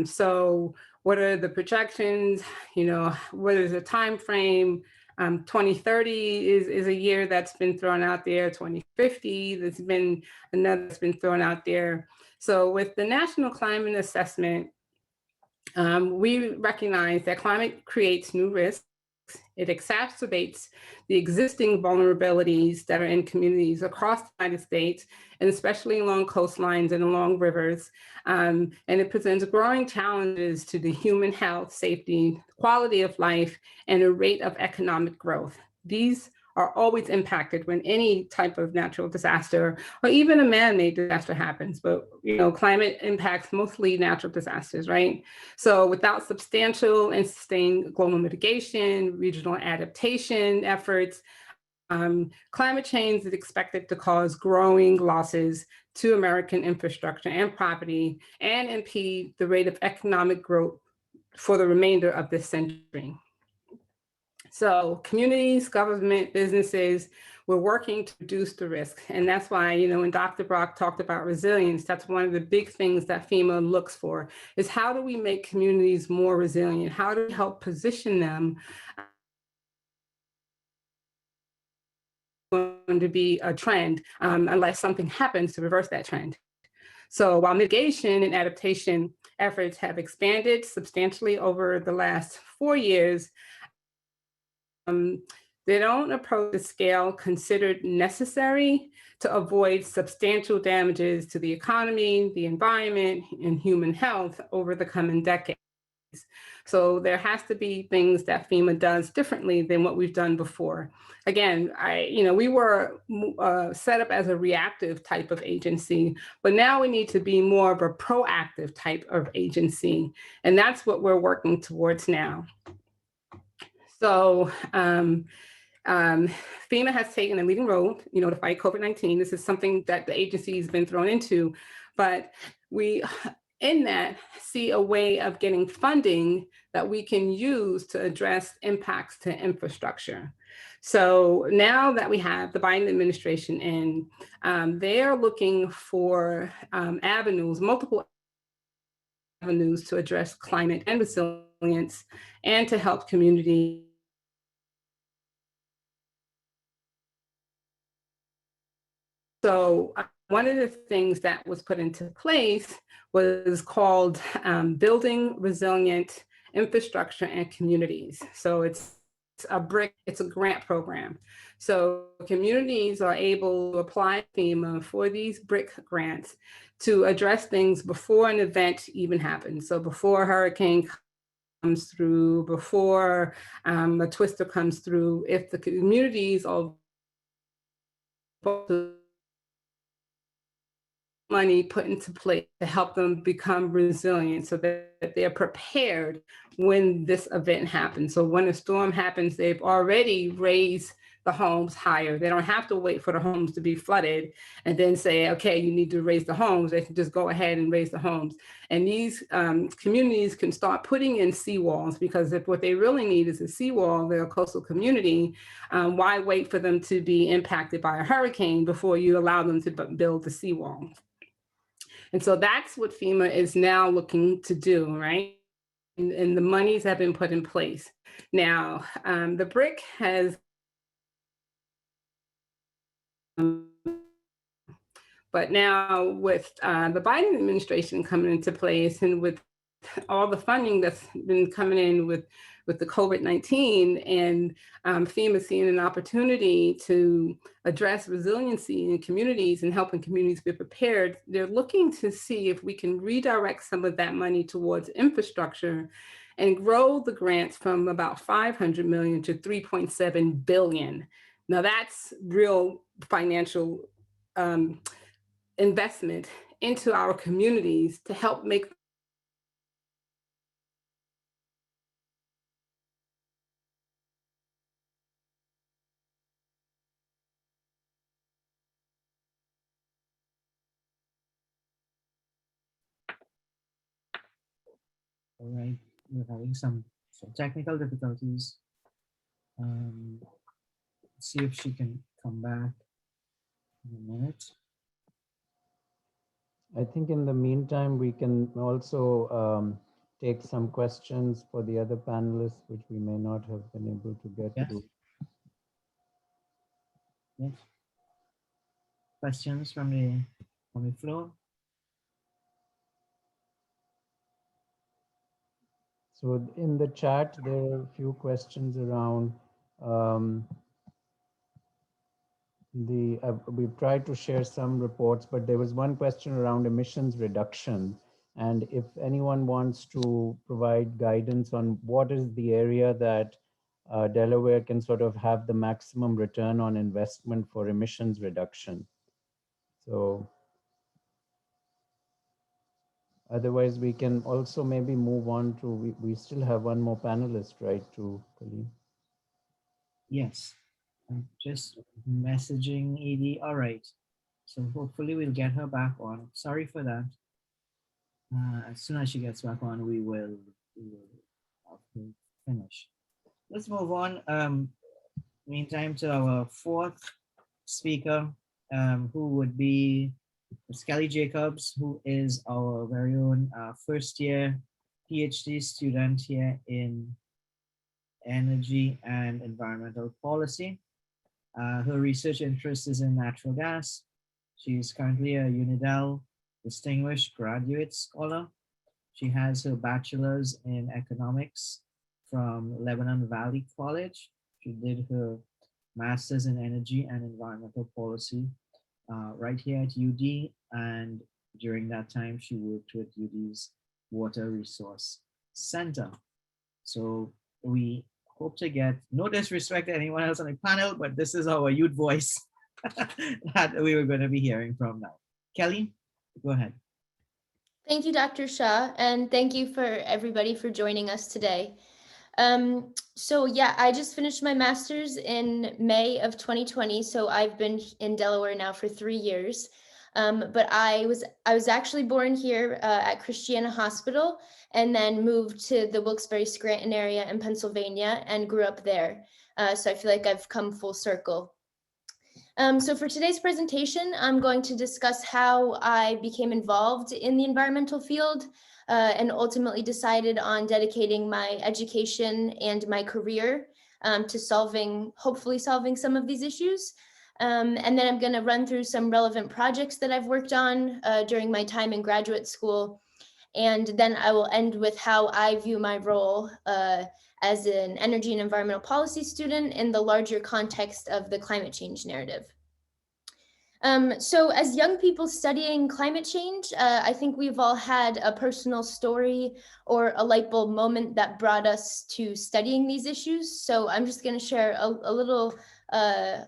So what are the projections? You know, what is the time frame? 2030 is a year that's been thrown out there. 2050, there's been another that's been thrown out there. So with the National Climate Assessment, we recognize that climate creates new risks. It exacerbates the existing vulnerabilities that are in communities across the United States, and especially along coastlines and along rivers. And it presents growing challenges to the human health, safety, quality of life, and a rate of economic growth. These are always impacted when any type of natural disaster or even a man-made disaster happens. But you know, climate impacts mostly natural disasters, right? So without substantial and sustained global mitigation, regional adaptation efforts, climate change is expected to cause growing losses to American infrastructure and property and impede the rate of economic growth for the remainder of this century. So communities, government, businesses, we're working to reduce the risk. And that's why, when Dr. Bruck talked about resilience, that's one of the big things that FEMA looks for, is how do we make communities more resilient? How do we help position them going to be a trend unless something happens to reverse that trend? So while mitigation and adaptation efforts have expanded substantially over the last 4 years, they don't approach the scale considered necessary to avoid substantial damages to the economy, the environment, and human health over the coming decades. So there has to be things that FEMA does differently than what we've done before. Again, we were set up as a reactive type of agency, but now we need to be more of a proactive type of agency. And that's what we're working towards now. So FEMA has taken a leading role, to fight COVID-19. This is something that the agency has been thrown into, but we, in that, see a way of getting funding that we can use to address impacts to infrastructure. So now that we have the Biden administration in, they are looking for multiple avenues to address climate and resilience and to help communities. So one of the things that was put into place was called Building Resilient Infrastructure and Communities. So it's a grant program. So communities are able to apply FEMA for these BRIC grants to address things before an event even happens. So before a hurricane comes through, before a twister comes through, if the communities are money put into place to help them become resilient so that they're prepared when this event happens. So when a storm happens, they've already raised the homes higher. They don't have to wait for the homes to be flooded and then say, okay, you need to raise the homes. They can just go ahead and raise the homes. And these communities can start putting in seawalls, because if what they really need is a seawall, they're a coastal community. Why wait for them to be impacted by a hurricane before you allow them to build the seawall? And so that's what FEMA is now looking to do, right? And the monies have been put in place. Now, the BRIC has, but now with the Biden administration coming into place, and with all the funding that's been coming in with the COVID-19, and FEMA seeing an opportunity to address resiliency in communities and helping communities be prepared, they're looking to see if we can redirect some of that money towards infrastructure and grow the grants from about 500 million to 3.7 billion. Now that's real financial investment into our communities to help make All right, we're having some technical difficulties. Let's see if she can come back in a minute. I think in the meantime, we can also take some questions for the other panelists, which we may not have been able to get Yes. to. Yes. Questions from the floor? So in the chat, there are a few questions around we've tried to share some reports, but there was one question around emissions reduction. And if anyone wants to provide guidance on what is the area that Delaware can sort of have the maximum return on investment for emissions reduction. So otherwise we can also maybe move on to, we still have one more panelist, right, to Kalim? Yes, I'm just messaging Edie. All right, so hopefully we'll get her back on. Sorry for that. As soon as she gets back on, we will Finish. Let's move on. Meantime, to our fourth speaker, who would be Kelly Jacobs, who is our very own first year PhD student here in energy and environmental policy. Her research interest is in natural gas. She is currently a UNIDEL Distinguished Graduate Scholar. She has her bachelor's in economics from Lebanon Valley College. She did her master's in energy and environmental policy right here at UD. And during that time, she worked with UD's Water Resource Center. So we hope to get, no disrespect to anyone else on the panel, but this is our youth voice that we were going to be hearing from now. Kelly, go ahead. Thank you, Dr. Shah, and thank you for everybody for joining us today. So yeah, I just finished my master's in May of 2020, so I've been in Delaware now for 3 years. But I was actually born here at Christiana Hospital, and then moved to the Wilkes-Barre-Scranton area in Pennsylvania and grew up there. So I feel like I've come full circle. So for today's presentation, I'm going to discuss how I became involved in the environmental field and ultimately decided on dedicating my education and my career to hopefully solving some of these issues. And then I'm going to run through some relevant projects that I've worked on during my time in graduate school. And then I will end with how I view my role as an energy and environmental policy student in the larger context of the climate change narrative. So as young people studying climate change, I think we've all had a personal story or a light bulb moment that brought us to studying these issues. So I'm just going to share a little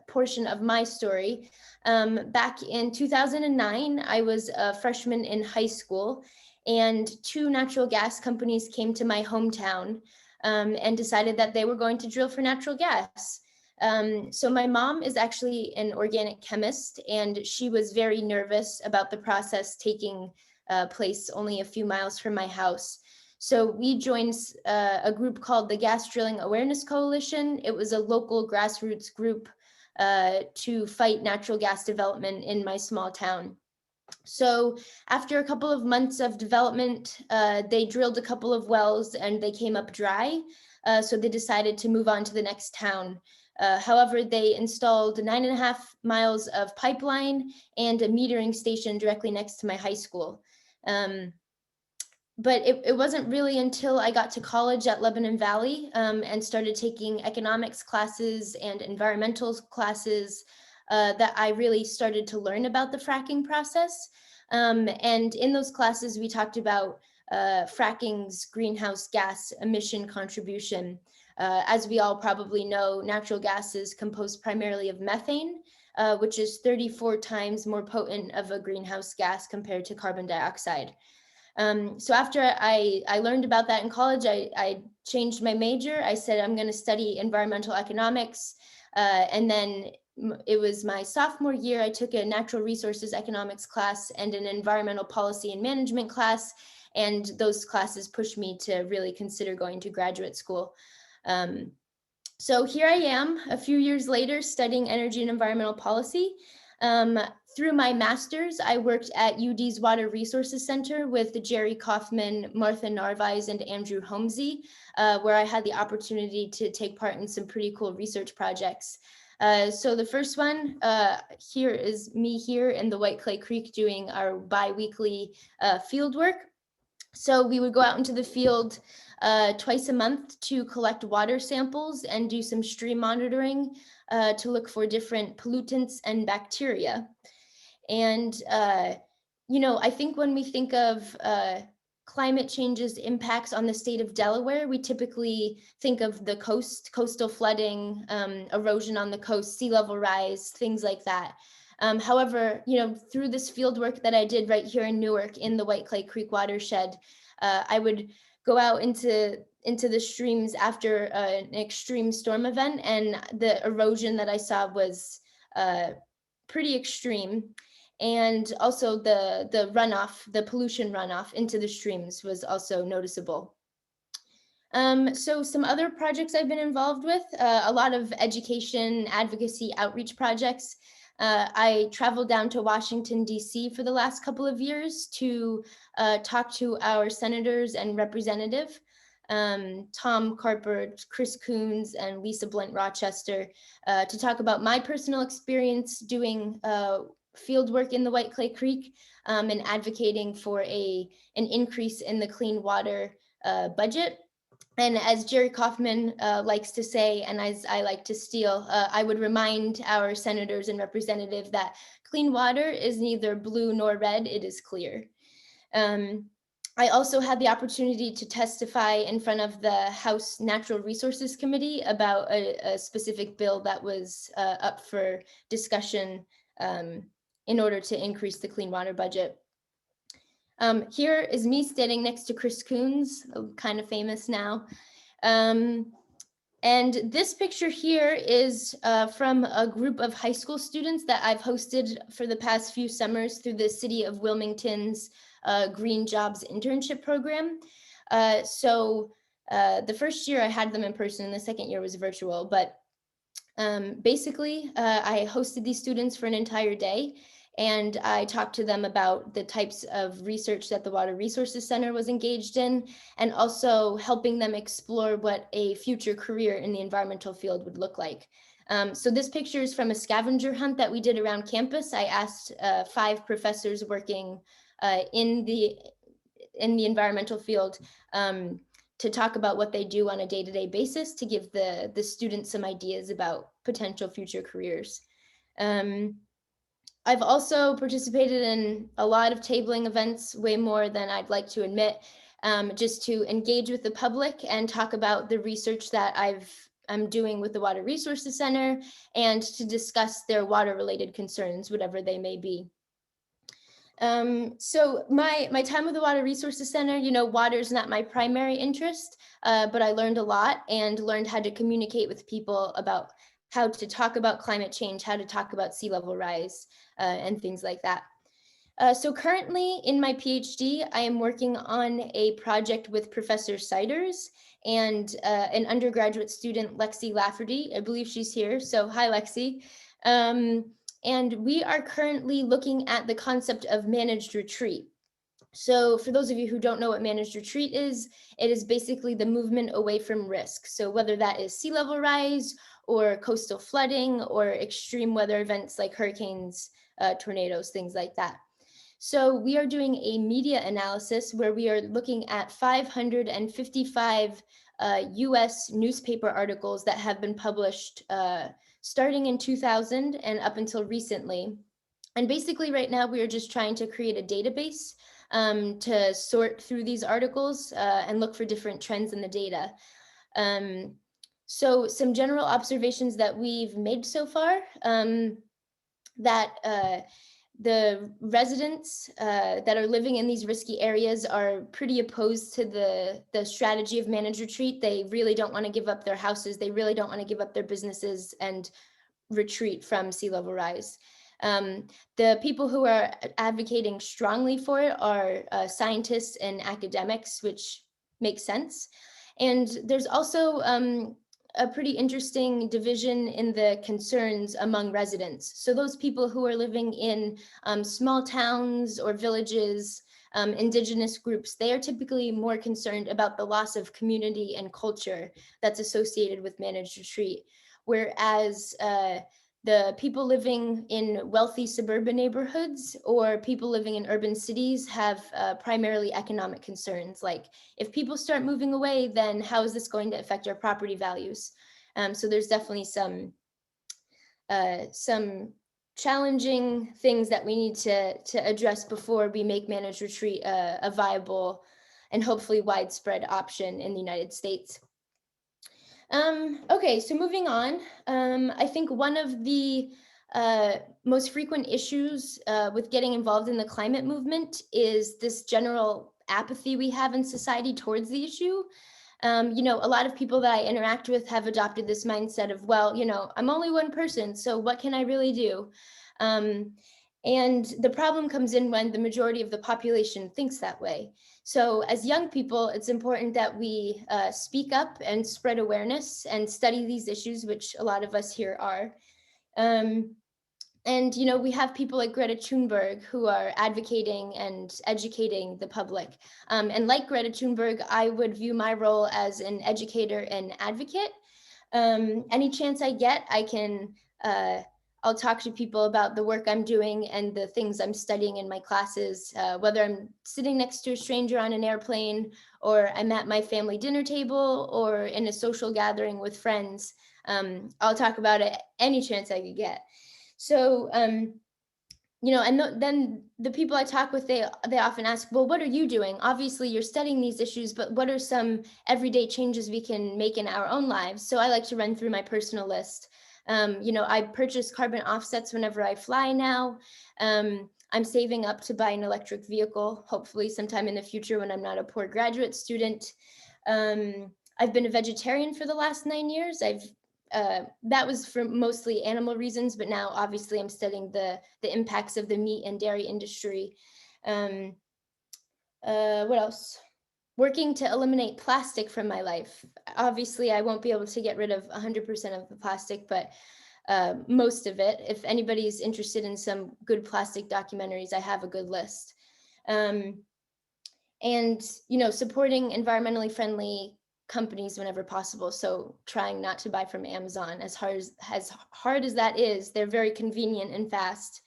portion of my story. Back in 2009, I was a freshman in high school, and 2 natural gas companies came to my hometown and decided that they were going to drill for natural gas. So my mom is actually an organic chemist, and she was very nervous about the process taking place only a few miles from my house. So we joined a group called the Gas Drilling Awareness Coalition. It was a local grassroots group to fight natural gas development in my small town. So after a couple of months of development, they drilled a couple of wells and they came up dry. So they decided to move on to the next town. However, they installed 9.5 miles of pipeline and a metering station directly next to my high school. But it wasn't really until I got to college at Lebanon Valley and started taking economics classes and environmental classes that I really started to learn about the fracking process. And in those classes, we talked about fracking's greenhouse gas emission contribution. As we all probably know, natural gas is composed primarily of methane, which is 34 times more potent of a greenhouse gas compared to carbon dioxide. So after I learned about that in college, I changed my major. I said, I'm going to study environmental economics. And then it was my sophomore year, I took a natural resources economics class and an environmental policy and management class. And those classes pushed me to really consider going to graduate school. So here I am a few years later studying energy and environmental policy. Through my master's, I worked at UD's Water Resources Center with Jerry Kaufman, Martha Narvaez, and Andrew Holmesy, where I had the opportunity to take part in some pretty cool research projects. So the first one here is me here in the White Clay Creek doing our bi-weekly field work. So we would go out into the field twice a month to collect water samples and do some stream monitoring to look for different pollutants and bacteria. And, you know, I think when we think of climate change's impacts on the state of Delaware, we typically think of the coastal flooding, erosion on the coast, sea level rise, things like that. However, you know, through this field work that I did right here in Newark in the White Clay Creek watershed, I would go out into the streams after an extreme storm event, and the erosion that I saw was pretty extreme. And also the runoff, the pollution runoff into the streams was also noticeable. So some other projects I've been involved with, a lot of education, advocacy, outreach projects. I traveled down to Washington, D.C. for the last couple of years to talk to our senators and representative, Tom Carper, Chris Coons, and Lisa Blunt Rochester, to talk about my personal experience doing field work in the White Clay Creek and advocating for an increase in the clean water budget. And as Jerry Kaufman likes to say, and as I like to steal, I would remind our senators and representatives that clean water is neither blue nor red, it is clear. I also had the opportunity to testify in front of the House Natural Resources Committee about a specific bill that was up for discussion in order to increase the clean water budget. Here is me standing next to Chris Coons, kind of famous now. And this picture here is from a group of high school students that I've hosted for the past few summers through the City of Wilmington's Green Jobs Internship Program. So the first year I had them in person, and the second year was virtual, but basically I hosted these students for an entire day. And I talked to them about the types of research that the Water Resources Center was engaged in, and also helping them explore what a future career in the environmental field would look like. So this picture is from a scavenger hunt that we did around campus. I asked 5 professors working in the environmental field to talk about what they do on a day-to-day basis to give the students some ideas about potential future careers. I've also participated in a lot of tabling events, way more than I'd like to admit, just to engage with the public and talk about the research that I'm doing with the Water Resources Center and to discuss their water-related concerns, whatever they may be. So my time with the Water Resources Center, you know, water is not my primary interest, but I learned a lot and learned how to communicate with people about how to talk about climate change, how to talk about sea level rise, and things like that. So currently in my PhD, I am working on a project with Professor Siders and an undergraduate student, Lexi Lafferty. I believe she's here, so hi, Lexi. And we are currently looking at the concept of managed retreat. So for those of you who don't know what managed retreat is, it is basically the movement away from risk. So whether that is sea level rise or coastal flooding or extreme weather events like hurricanes, tornadoes, things like that. So we are doing a media analysis where we are looking at 555 US newspaper articles that have been published starting in 2000 and up until recently. And basically right now we are just trying to create a database to sort through these articles and look for different trends in the data. So some general observations that we've made so far, that the residents that are living in these risky areas are pretty opposed to the strategy of managed retreat. They really don't want to give up their houses. They really don't want to give up their businesses and retreat from sea level rise. The people who are advocating strongly for it are scientists and academics, which makes sense. And there's also a pretty interesting division in the concerns among residents. So those people who are living in small towns or villages, indigenous groups, they are typically more concerned about the loss of community and culture that's associated with managed retreat. Whereas the people living in wealthy suburban neighborhoods or people living in urban cities have primarily economic concerns. Like if people start moving away, then how is this going to affect our property values? So there's definitely some challenging things that we need to address before we make managed retreat a viable and hopefully widespread option in the United States. Okay, so moving on, I think one of the most frequent issues with getting involved in the climate movement is this general apathy we have in society towards the issue. You know, a lot of people that I interact with have adopted this mindset of, well, you know, I'm only one person, so what can I really do? And the problem comes in when the majority of the population thinks that way. So as young people, it's important that we speak up and spread awareness and study these issues, which a lot of us here are. And, you know, we have people like Greta Thunberg who are advocating and educating the public. And like Greta Thunberg, I would view my role as an educator and advocate. Any chance I get, I'll talk to people about the work I'm doing and the things I'm studying in my classes, whether I'm sitting next to a stranger on an airplane, or I'm at my family dinner table, or in a social gathering with friends. I'll talk about it any chance I could get. So, you know, and then the people I talk with, they often ask, well, what are you doing? Obviously, you're studying these issues, but what are some everyday changes we can make in our own lives? So I like to run through my personal list. You know, I purchase carbon offsets whenever I fly now. I'm saving up to buy an electric vehicle, hopefully sometime in the future when I'm not a poor graduate student. I've been a vegetarian for the last 9 years. That was for mostly animal reasons, but now obviously I'm studying the impacts of the meat and dairy industry. What else? Working to eliminate plastic from my life. Obviously, I won't be able to get rid of 100% of the plastic, but most of it. If anybody's interested in some good plastic documentaries, I have a good list. And, you know, supporting environmentally friendly companies whenever possible. So trying not to buy from Amazon, as hard as that is, they're very convenient and fast.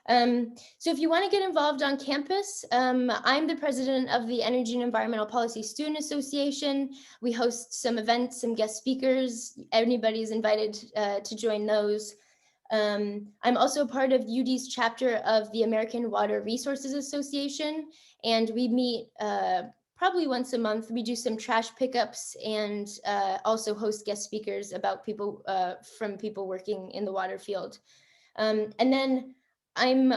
So if you want to get involved on campus, I'm the president of the Energy and Environmental Policy Student Association. We host some events, some guest speakers. Anybody's invited to join those. I'm also part of UD's chapter of the American Water Resources Association, and we meet probably once a month. We do some trash pickups and also host guest speakers about people from people working in the water field. And then I'm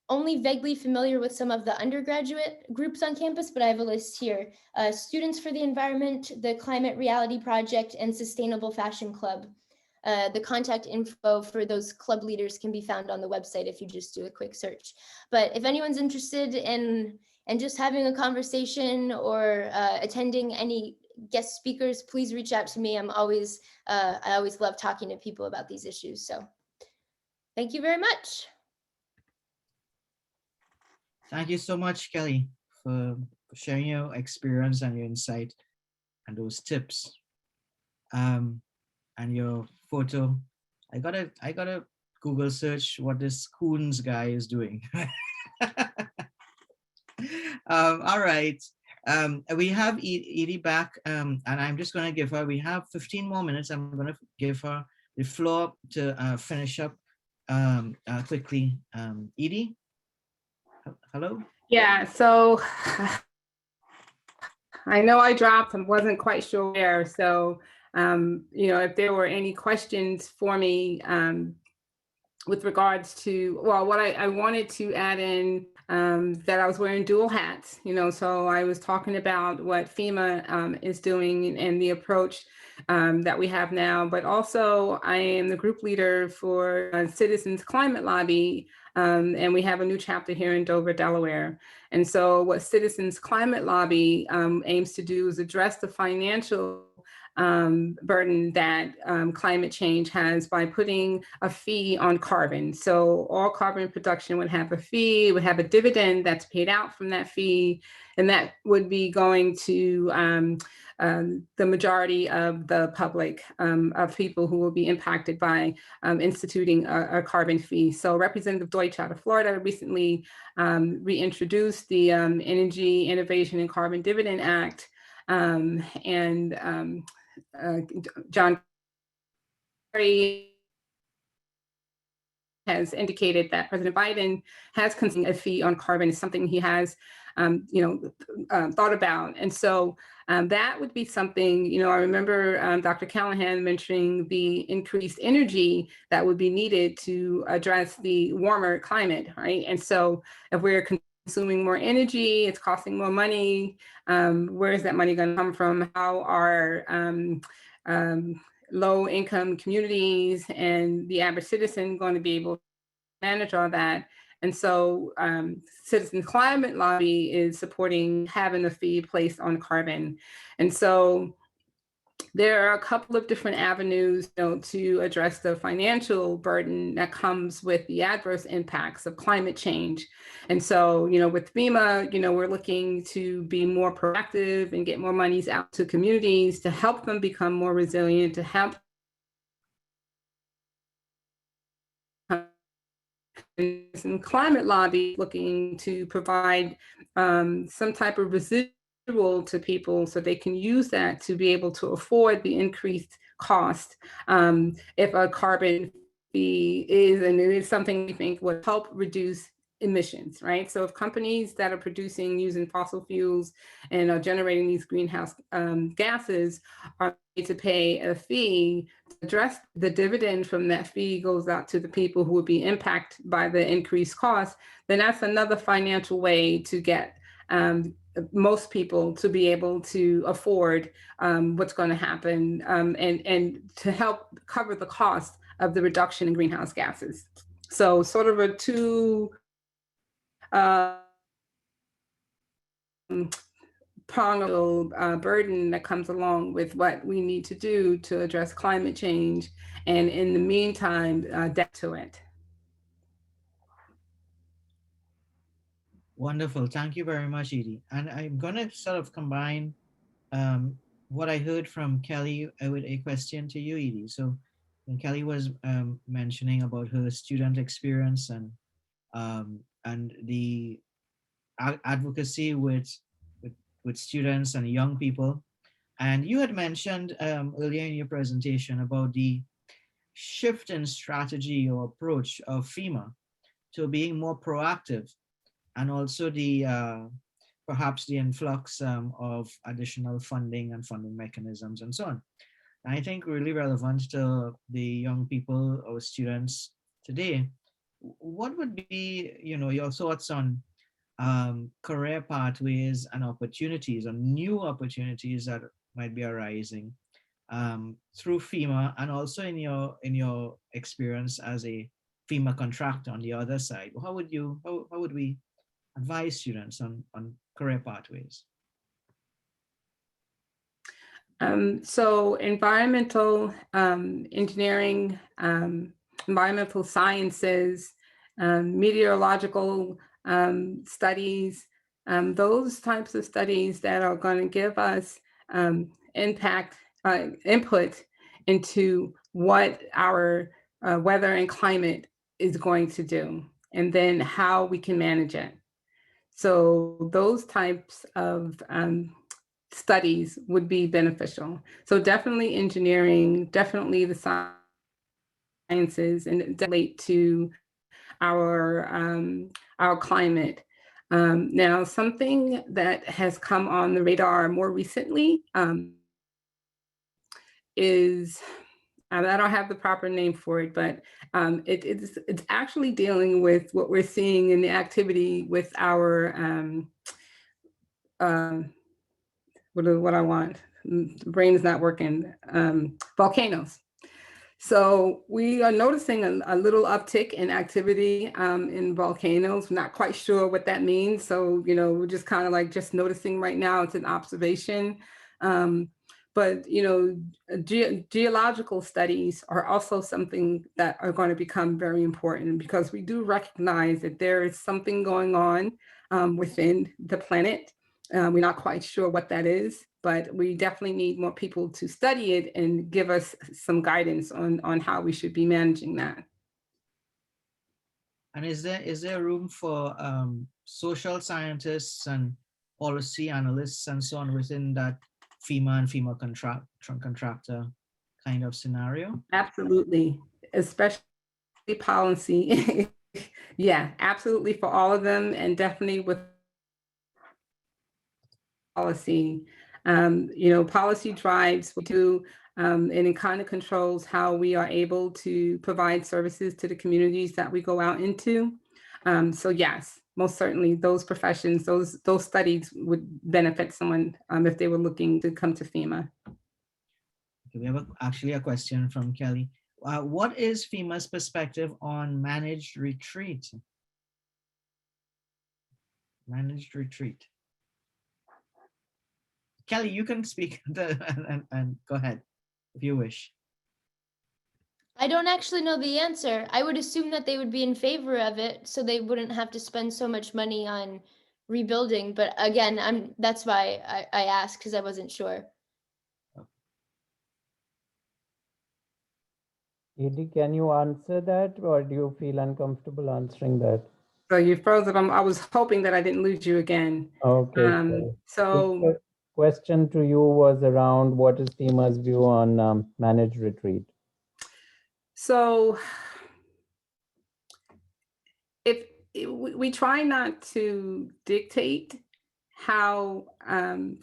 only vaguely familiar with some of the undergraduate groups on campus, but I have a list here. Students for the Environment, the Climate Reality Project, and Sustainable Fashion Club. The contact info for those club leaders can be found on the website if you just do a quick search. But if anyone's interested in just having a conversation or attending any guest speakers, please reach out to me. I always love talking to people about these issues. So thank you very much. Thank you so much, Kelly, for sharing your experience and your insight and those tips. And your photo. I gotta Google search what this Coons guy is doing. All right. We have Edie back, and I'm just gonna give her, we have 15 more minutes. I'm gonna give her the floor to finish up quickly. Edie? Hello? Yeah, so I know I dropped and wasn't quite sure where. So, you know, if there were any questions for me with regards to, well, what I wanted to add in that I was wearing dual hats, you know, so I was talking about what FEMA is doing and the approach that we have now, but also I am the group leader for Citizens Climate Lobby, and we have a new chapter here in Dover, Delaware. And so what Citizens Climate Lobby aims to do is address the financial burden that climate change has by putting a fee on carbon. So all carbon production would have a fee, would have a dividend that's paid out from that fee, and that would be going to the majority of the public, of people who will be impacted by instituting a carbon fee. So Representative Deutsch out of Florida recently reintroduced the Energy Innovation and Carbon Dividend Act, and John Kerry has indicated that President Biden has considered a fee on carbon is something he has, thought about. And so that would be something, you know, I remember Dr. Callahan mentioning the increased energy that would be needed to address the warmer climate, right? And so if we're consuming more energy, it's costing more money. Where is that money going to come from? How are low-income communities and the average citizen going to be able to manage all that? And so Citizen Climate Lobby is supporting having a fee placed on carbon. And so there are a couple of different avenues, to address the financial burden that comes with the adverse impacts of climate change. And so, with FEMA, we're looking to be more proactive and get more monies out to communities to help them become more resilient, to help and Climate Lobby looking to provide some type of residual to people so they can use that to be able to afford the increased cost if a carbon fee is, and it is something we think would help reduce emissions, right? So if companies that are producing using fossil fuels and are generating these greenhouse gases are made to pay a fee, to address the dividend from that fee goes out to the people who would be impacted by the increased cost, then that's another financial way to get most people to be able to afford what's going to happen and to help cover the cost of the reduction in greenhouse gases. So sort of a pronged burden that comes along with what we need to do to address climate change, and in the meantime, debt to it. Wonderful. Thank you very much, Edie. And I'm going to sort of combine what I heard from Kelly with a question to you, Edie. So when Kelly was mentioning about her student experience and the advocacy with students and young people, and you had mentioned earlier in your presentation about the shift in strategy or approach of FEMA to being more proactive, and also the perhaps the influx of additional funding and funding mechanisms and so on. And I think really relevant to the young people or students today. What would be, your thoughts on career pathways and opportunities, or new opportunities that might be arising through FEMA, and also in your experience as a FEMA contractor on the other side? How would we advise students on career pathways? So environmental engineering, environmental sciences, meteorological studies, those types of studies that are going to give us input into what our weather and climate is going to do, and then how we can manage it. So those types of studies would be beneficial. So definitely engineering, definitely the sciences, and relate to our climate. Now, something that has come on the radar more recently is, I don't have the proper name for it, but it's actually dealing with what we're seeing in the activity with our what I want, the brain is not working, volcanoes. So we are noticing a little uptick in activity in volcanoes. We're not quite sure what that means. So, we're just kind of like just noticing right now. It's an observation. But, geological studies are also something that are going to become very important, because we do recognize that there is something going on within the planet. We're not quite sure what that is, but we definitely need more people to study it and give us some guidance on how we should be managing that. And is there room for social scientists and policy analysts and so on within that FEMA and FEMA contractor kind of scenario? Absolutely, especially policy. Yeah, absolutely, for all of them, and definitely with policy. Policy drives what we do, and it kind of controls how we are able to provide services to the communities that we go out into. So yes, most certainly those professions, those studies would benefit someone if they were looking to come to FEMA. Okay, we have actually a question from Kelly. What is FEMA's perspective on managed retreat? Managed retreat. Kelly, you can speak and go ahead if you wish. I don't actually know the answer. I would assume that they would be in favor of it, so they wouldn't have to spend so much money on rebuilding. But again, that's why I asked, because I wasn't sure. Edie, can you answer that, or do you feel uncomfortable answering that? So you froze up. I was hoping that I didn't lose you again. Okay. So So the question to you was around what is FEMA's view on managed retreat? So we try not to dictate how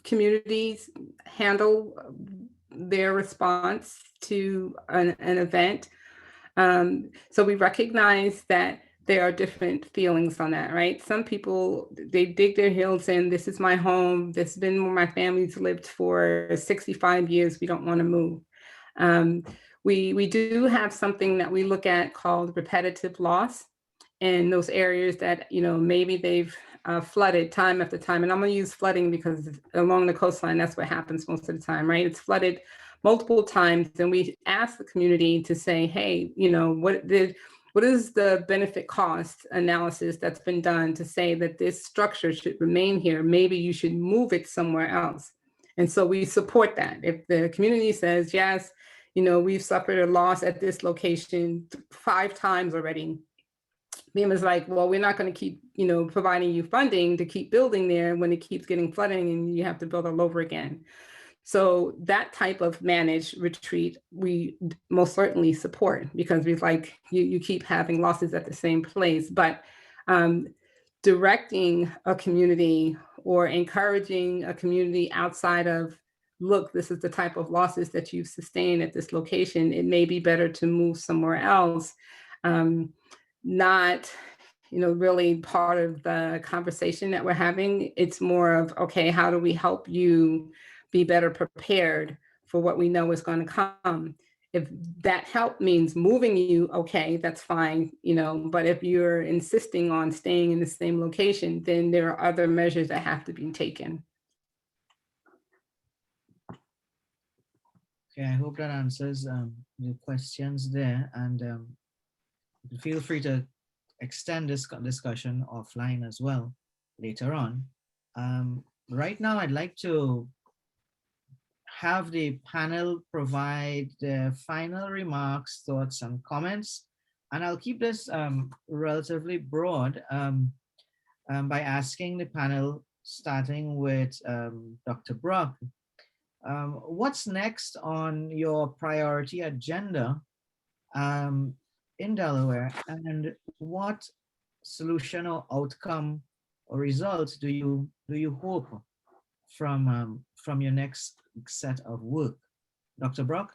communities handle their response to an event. So we recognize that there are different feelings on that, right? Some people, they dig their heels in, this is my home, this has been where my family's lived for 65 years, we don't want to move. We do have something that we look at called repetitive loss in those areas that, maybe they've flooded time after time. And I'm going to use flooding because along the coastline, that's what happens most of the time, right? It's flooded multiple times. And we ask the community to say, hey, what is the benefit cost analysis that's been done to say that this structure should remain here? Maybe you should move it somewhere else. And so we support that. If the community says, yes, we've suffered a loss at this location 5 times already, FEMA's like, well, we're not going to keep, providing you funding to keep building there when it keeps getting flooding and you have to build all over again. So that type of managed retreat, we most certainly support, because we're like, you keep having losses at the same place. But directing a community or encouraging a community outside of, look, this is the type of losses that you've sustained at this location, it may be better to move somewhere else. Not, really part of the conversation that we're having. It's more of, okay, how do we help you be better prepared for what we know is going to come? If that help means moving you, okay, that's fine, but if you're insisting on staying in the same location, then there are other measures that have to be taken. Okay, I hope that answers the questions there, and feel free to extend this discussion offline as well later on. Right now, I'd like to have the panel provide their final remarks, thoughts, and comments, and I'll keep this relatively broad by asking the panel, starting with Dr. Bruck. What's next on your priority agenda in Delaware, and what solution or outcome or results do you hope from your next set of work? Dr. Bruck?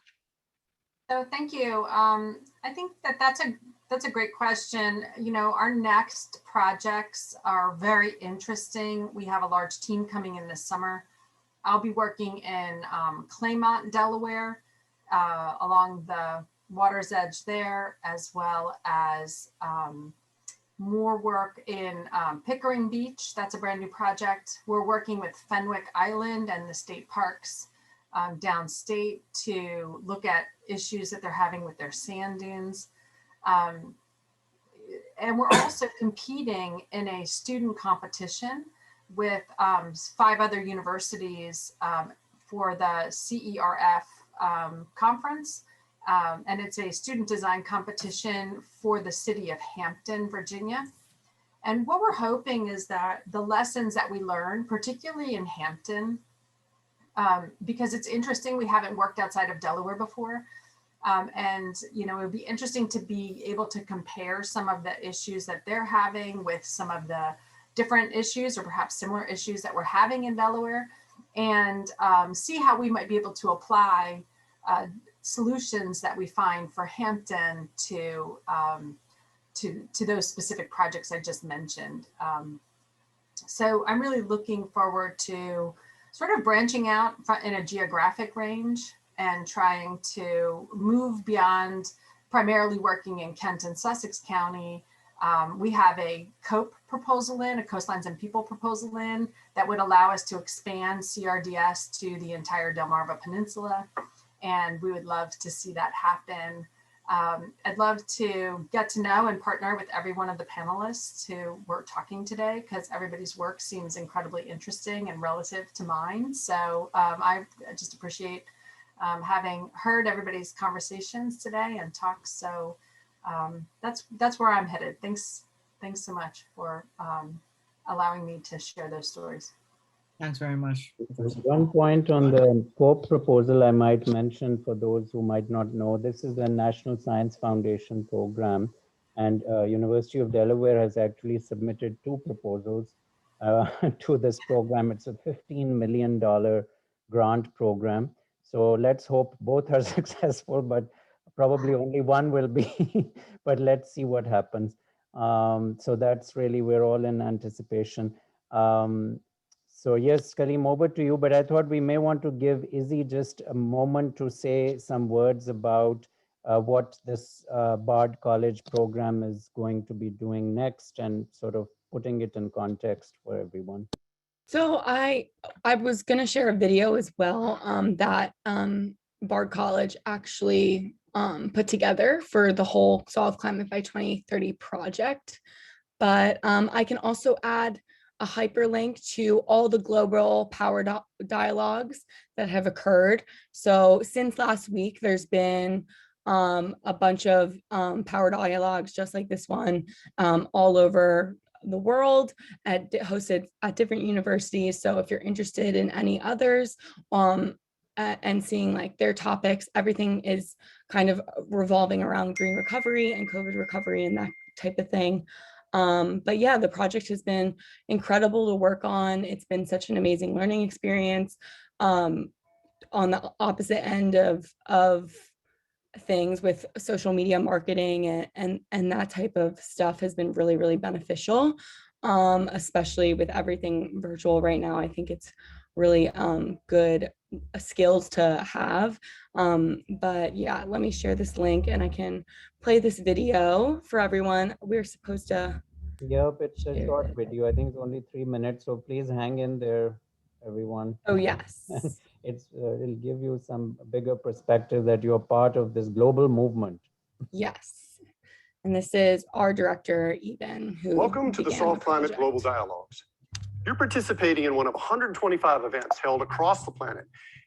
So thank you. I think that's a great question. Our next projects are very interesting. We have a large team coming in this summer. I'll be working in Claymont, Delaware, along the water's edge there, as well as more work in Pickering Beach. That's a brand new project. We're working with Fenwick Island and the state parks downstate to look at issues that they're having with their sand dunes. And we're also competing in a student competition with 5 other universities for the CERF conference. And it's a student design competition for the city of Hampton, Virginia. And what we're hoping is that the lessons that we learn, particularly in Hampton, because it's interesting, we haven't worked outside of Delaware before. And, it would be interesting to be able to compare some of the issues that they're having with some of the different issues or perhaps similar issues that we're having in Delaware, and see how we might be able to apply solutions that we find for Hampton to those specific projects I just mentioned. So I'm really looking forward to sort of branching out in a geographic range and trying to move beyond primarily working in Kent and Sussex County We have a COPE proposal in, a Coastlines and People proposal in, that would allow us to expand CRDS to the entire Delmarva Peninsula. And we would love to see that happen. I'd love to get to know and partner with every one of the panelists who we're talking today, because everybody's work seems incredibly interesting and relative to mine. So I just appreciate having heard everybody's conversations today and talks. So that's where I'm headed. Thanks so much for allowing me to share those stories. Thanks very much. One point on the COPE proposal I might mention for those who might not know, this is the National Science Foundation program, and University of Delaware has actually submitted 2 proposals to this program. It's a $15 million grant program. So let's hope both are successful, but probably only one will be, but let's see what happens. So that's really, we're all in anticipation. So yes, Kalim, over to you, but I thought we may want to give Izzy just a moment to say some words about what this Bard College program is going to be doing next, and sort of putting it in context for everyone. So I was going to share a video as well that Bard College actually put together for the whole Solve Climate by 2030 project. But I can also add a hyperlink to all the global power dialogues that have occurred. So since last week, there's been a bunch of power dialogues just like this one all over the world, hosted at different universities. So if you're interested in any others and seeing like their topics, everything is kind of revolving around green recovery and COVID recovery and that type of thing. But yeah, the project has been incredible to work on. It's been such an amazing learning experience. On the opposite end of things with social media marketing and that type of stuff has been really, really beneficial, especially with everything virtual right now. I think it's really good skills to have. But yeah, let me share this link and I can play this video for everyone. We're supposed to. Yep, it's a short video. I think it's only 3 minutes. So please hang in there, everyone. Oh, yes. It'll give you some bigger perspective that you're part of this global movement. Yes. And this is our director, Eben, who Welcome to the Solve Climate Global Dialogues. You're participating in one of 125 events held across the planet,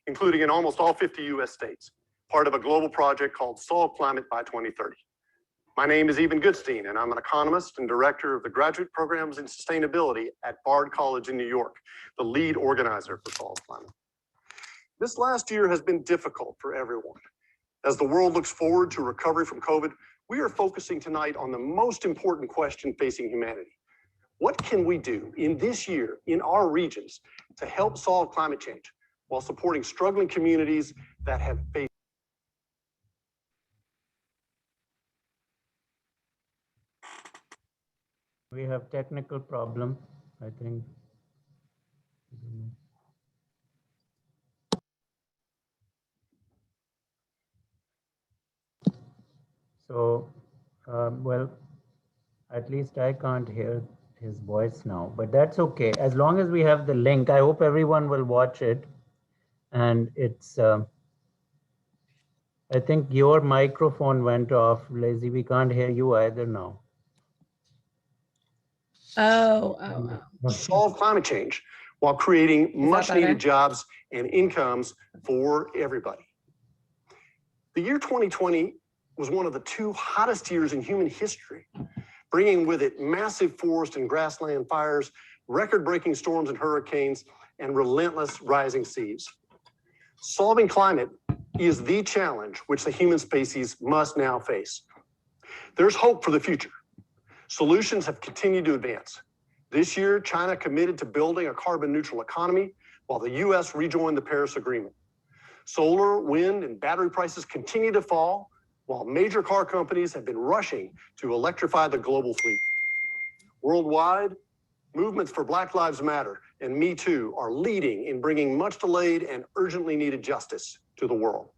including in almost all 50 US states, part of a global project called Solve Climate by 2030. My name is Eben Goodstein, and I'm an economist and director of the Graduate Programs in Sustainability at Bard College in New York, the lead organizer for Solve Climate. This last year has been difficult for everyone. As the world looks forward to recovery from COVID, we are focusing tonight on the most important question facing humanity. What can we do in this year in our regions to help solve climate change while supporting struggling communities that have faced? We have technical problem, I think. So, well, at least I can't hear his voice now, but that's okay. As long as we have the link, I hope everyone will watch it. And it's, I think your microphone went off, Lazy. We can't hear you either now. Solve climate change while creating much needed jobs and incomes for everybody. The year 2020 was one of the 2 hottest years in human history, bringing with it massive forest and grassland fires, record-breaking storms and hurricanes, and relentless rising seas. Solving climate is the challenge which the human species must now face. There's hope for the future. Solutions have continued to advance. This year, China committed to building a carbon neutral economy while the US rejoined the Paris Agreement. Solar, wind, and battery prices continue to fall, while major car companies have been rushing to electrify the global fleet. Worldwide, movements for Black Lives Matter and Me Too are leading in bringing much delayed and urgently needed justice to the world.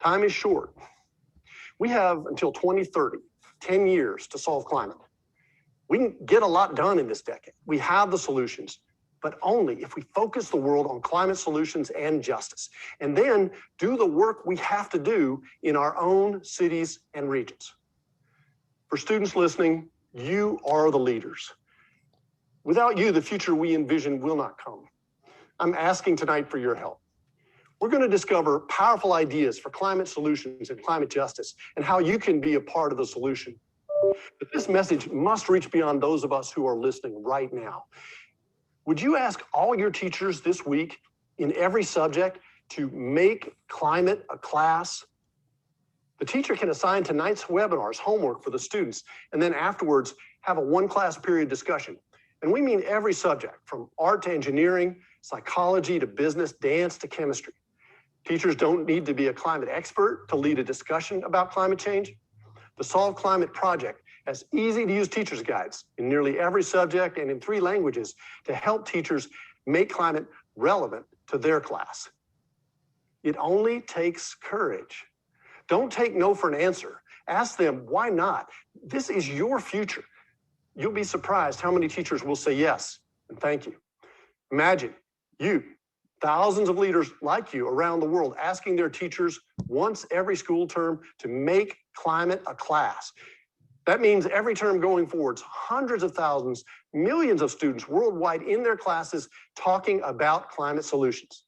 Time is short. We have until 2030 10 years to solve climate. We can get a lot done in this decade. We have the solutions, but only if we focus the world on climate solutions and justice, and then do the work we have to do in our own cities and regions. For students listening, you are the leaders. Without you, the future we envision will not come. I'm asking tonight for your help. We're going to discover powerful ideas for climate solutions and climate justice and how you can be a part of the solution. But this message must reach beyond those of us who are listening right now. Would you ask all your teachers this week in every subject to make climate a class? The teacher can assign tonight's webinar's homework for the students, and then afterwards have a one-class period discussion. And we mean every subject, from art to engineering, psychology to business, dance to chemistry. Teachers don't need to be a climate expert to lead a discussion about climate change. The Solve Climate Project has easy-to-use teacher's guides in nearly every subject and in 3 languages to help teachers make climate relevant to their class. It only takes courage. Don't take no for an answer. Ask them, why not? This is your future. You'll be surprised how many teachers will say yes and thank you. Imagine you, thousands of leaders like you around the world asking their teachers once every school term to make climate a class. That means every term going forwards, hundreds of thousands, millions of students worldwide in their classes talking about climate solutions.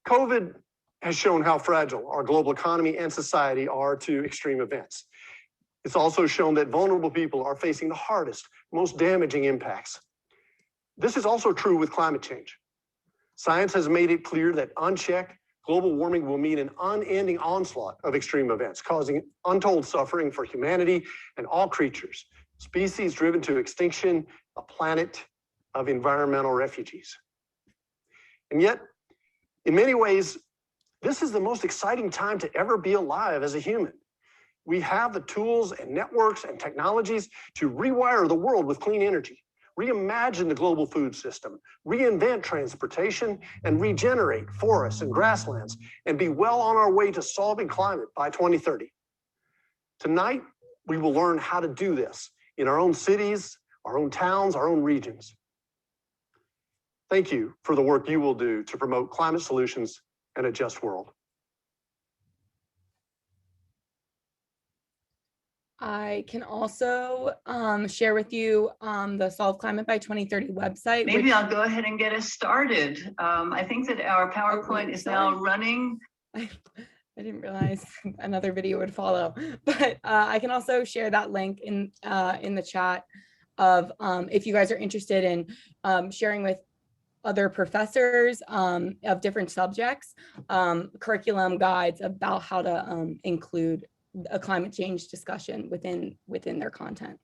COVID has shown how fragile our global economy and society are to extreme events. It's also shown that vulnerable people are facing the hardest, most damaging impacts. This is also true with climate change. Science has made it clear that unchecked, global warming will mean an unending onslaught of extreme events, causing untold suffering for humanity and all creatures, species driven to extinction, a planet of environmental refugees. And yet, in many ways, this is the most exciting time to ever be alive as a human. We have the tools and networks and technologies to rewire the world with clean energy, reimagine the global food system, reinvent transportation, and regenerate forests and grasslands, and be well on our way to solving climate by 2030. Tonight, we will learn how to do this in our own cities, our own towns, our own regions. Thank you for the work you will do to promote climate solutions and a just world. I can also share with you the Solve Climate by 2030 website. Maybe I'll go ahead and get us started. I think that our PowerPoint is now running. I didn't realize another video would follow, but I can also share that link in the chat of if you guys are interested in sharing with other professors of different subjects, curriculum guides about how to include a climate change discussion within their content.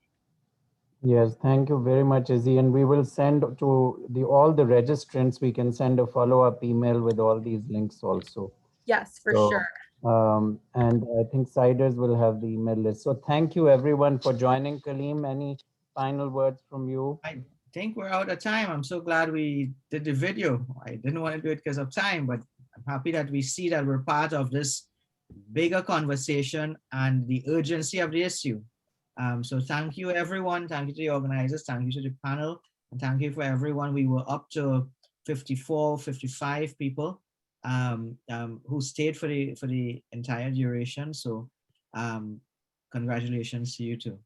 Yes, thank you very much, Izzy. And we will send to all the registrants, we can send a follow-up email with all these links also. Yes, for sure. And I think CIDERS will have the email list. So thank you everyone for joining. Kalim, any final words from you? I think we're out of time. I'm so glad we did the video. I didn't want to do it because of time, but I'm happy that we see that we're part of this bigger conversation and the urgency of the issue. So thank you everyone. Thank you to the organizers. Thank you to the panel. And thank you for everyone. We were up to 54, 55 people who stayed for the entire duration. So congratulations to you too.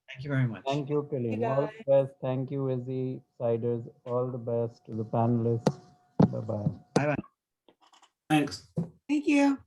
Thank you very much. Thank you, Kalim. All the best. Thank you, Izzy, CIDERS. All the best to the panelists. Bye-bye. Bye-bye. Thanks. Thank you.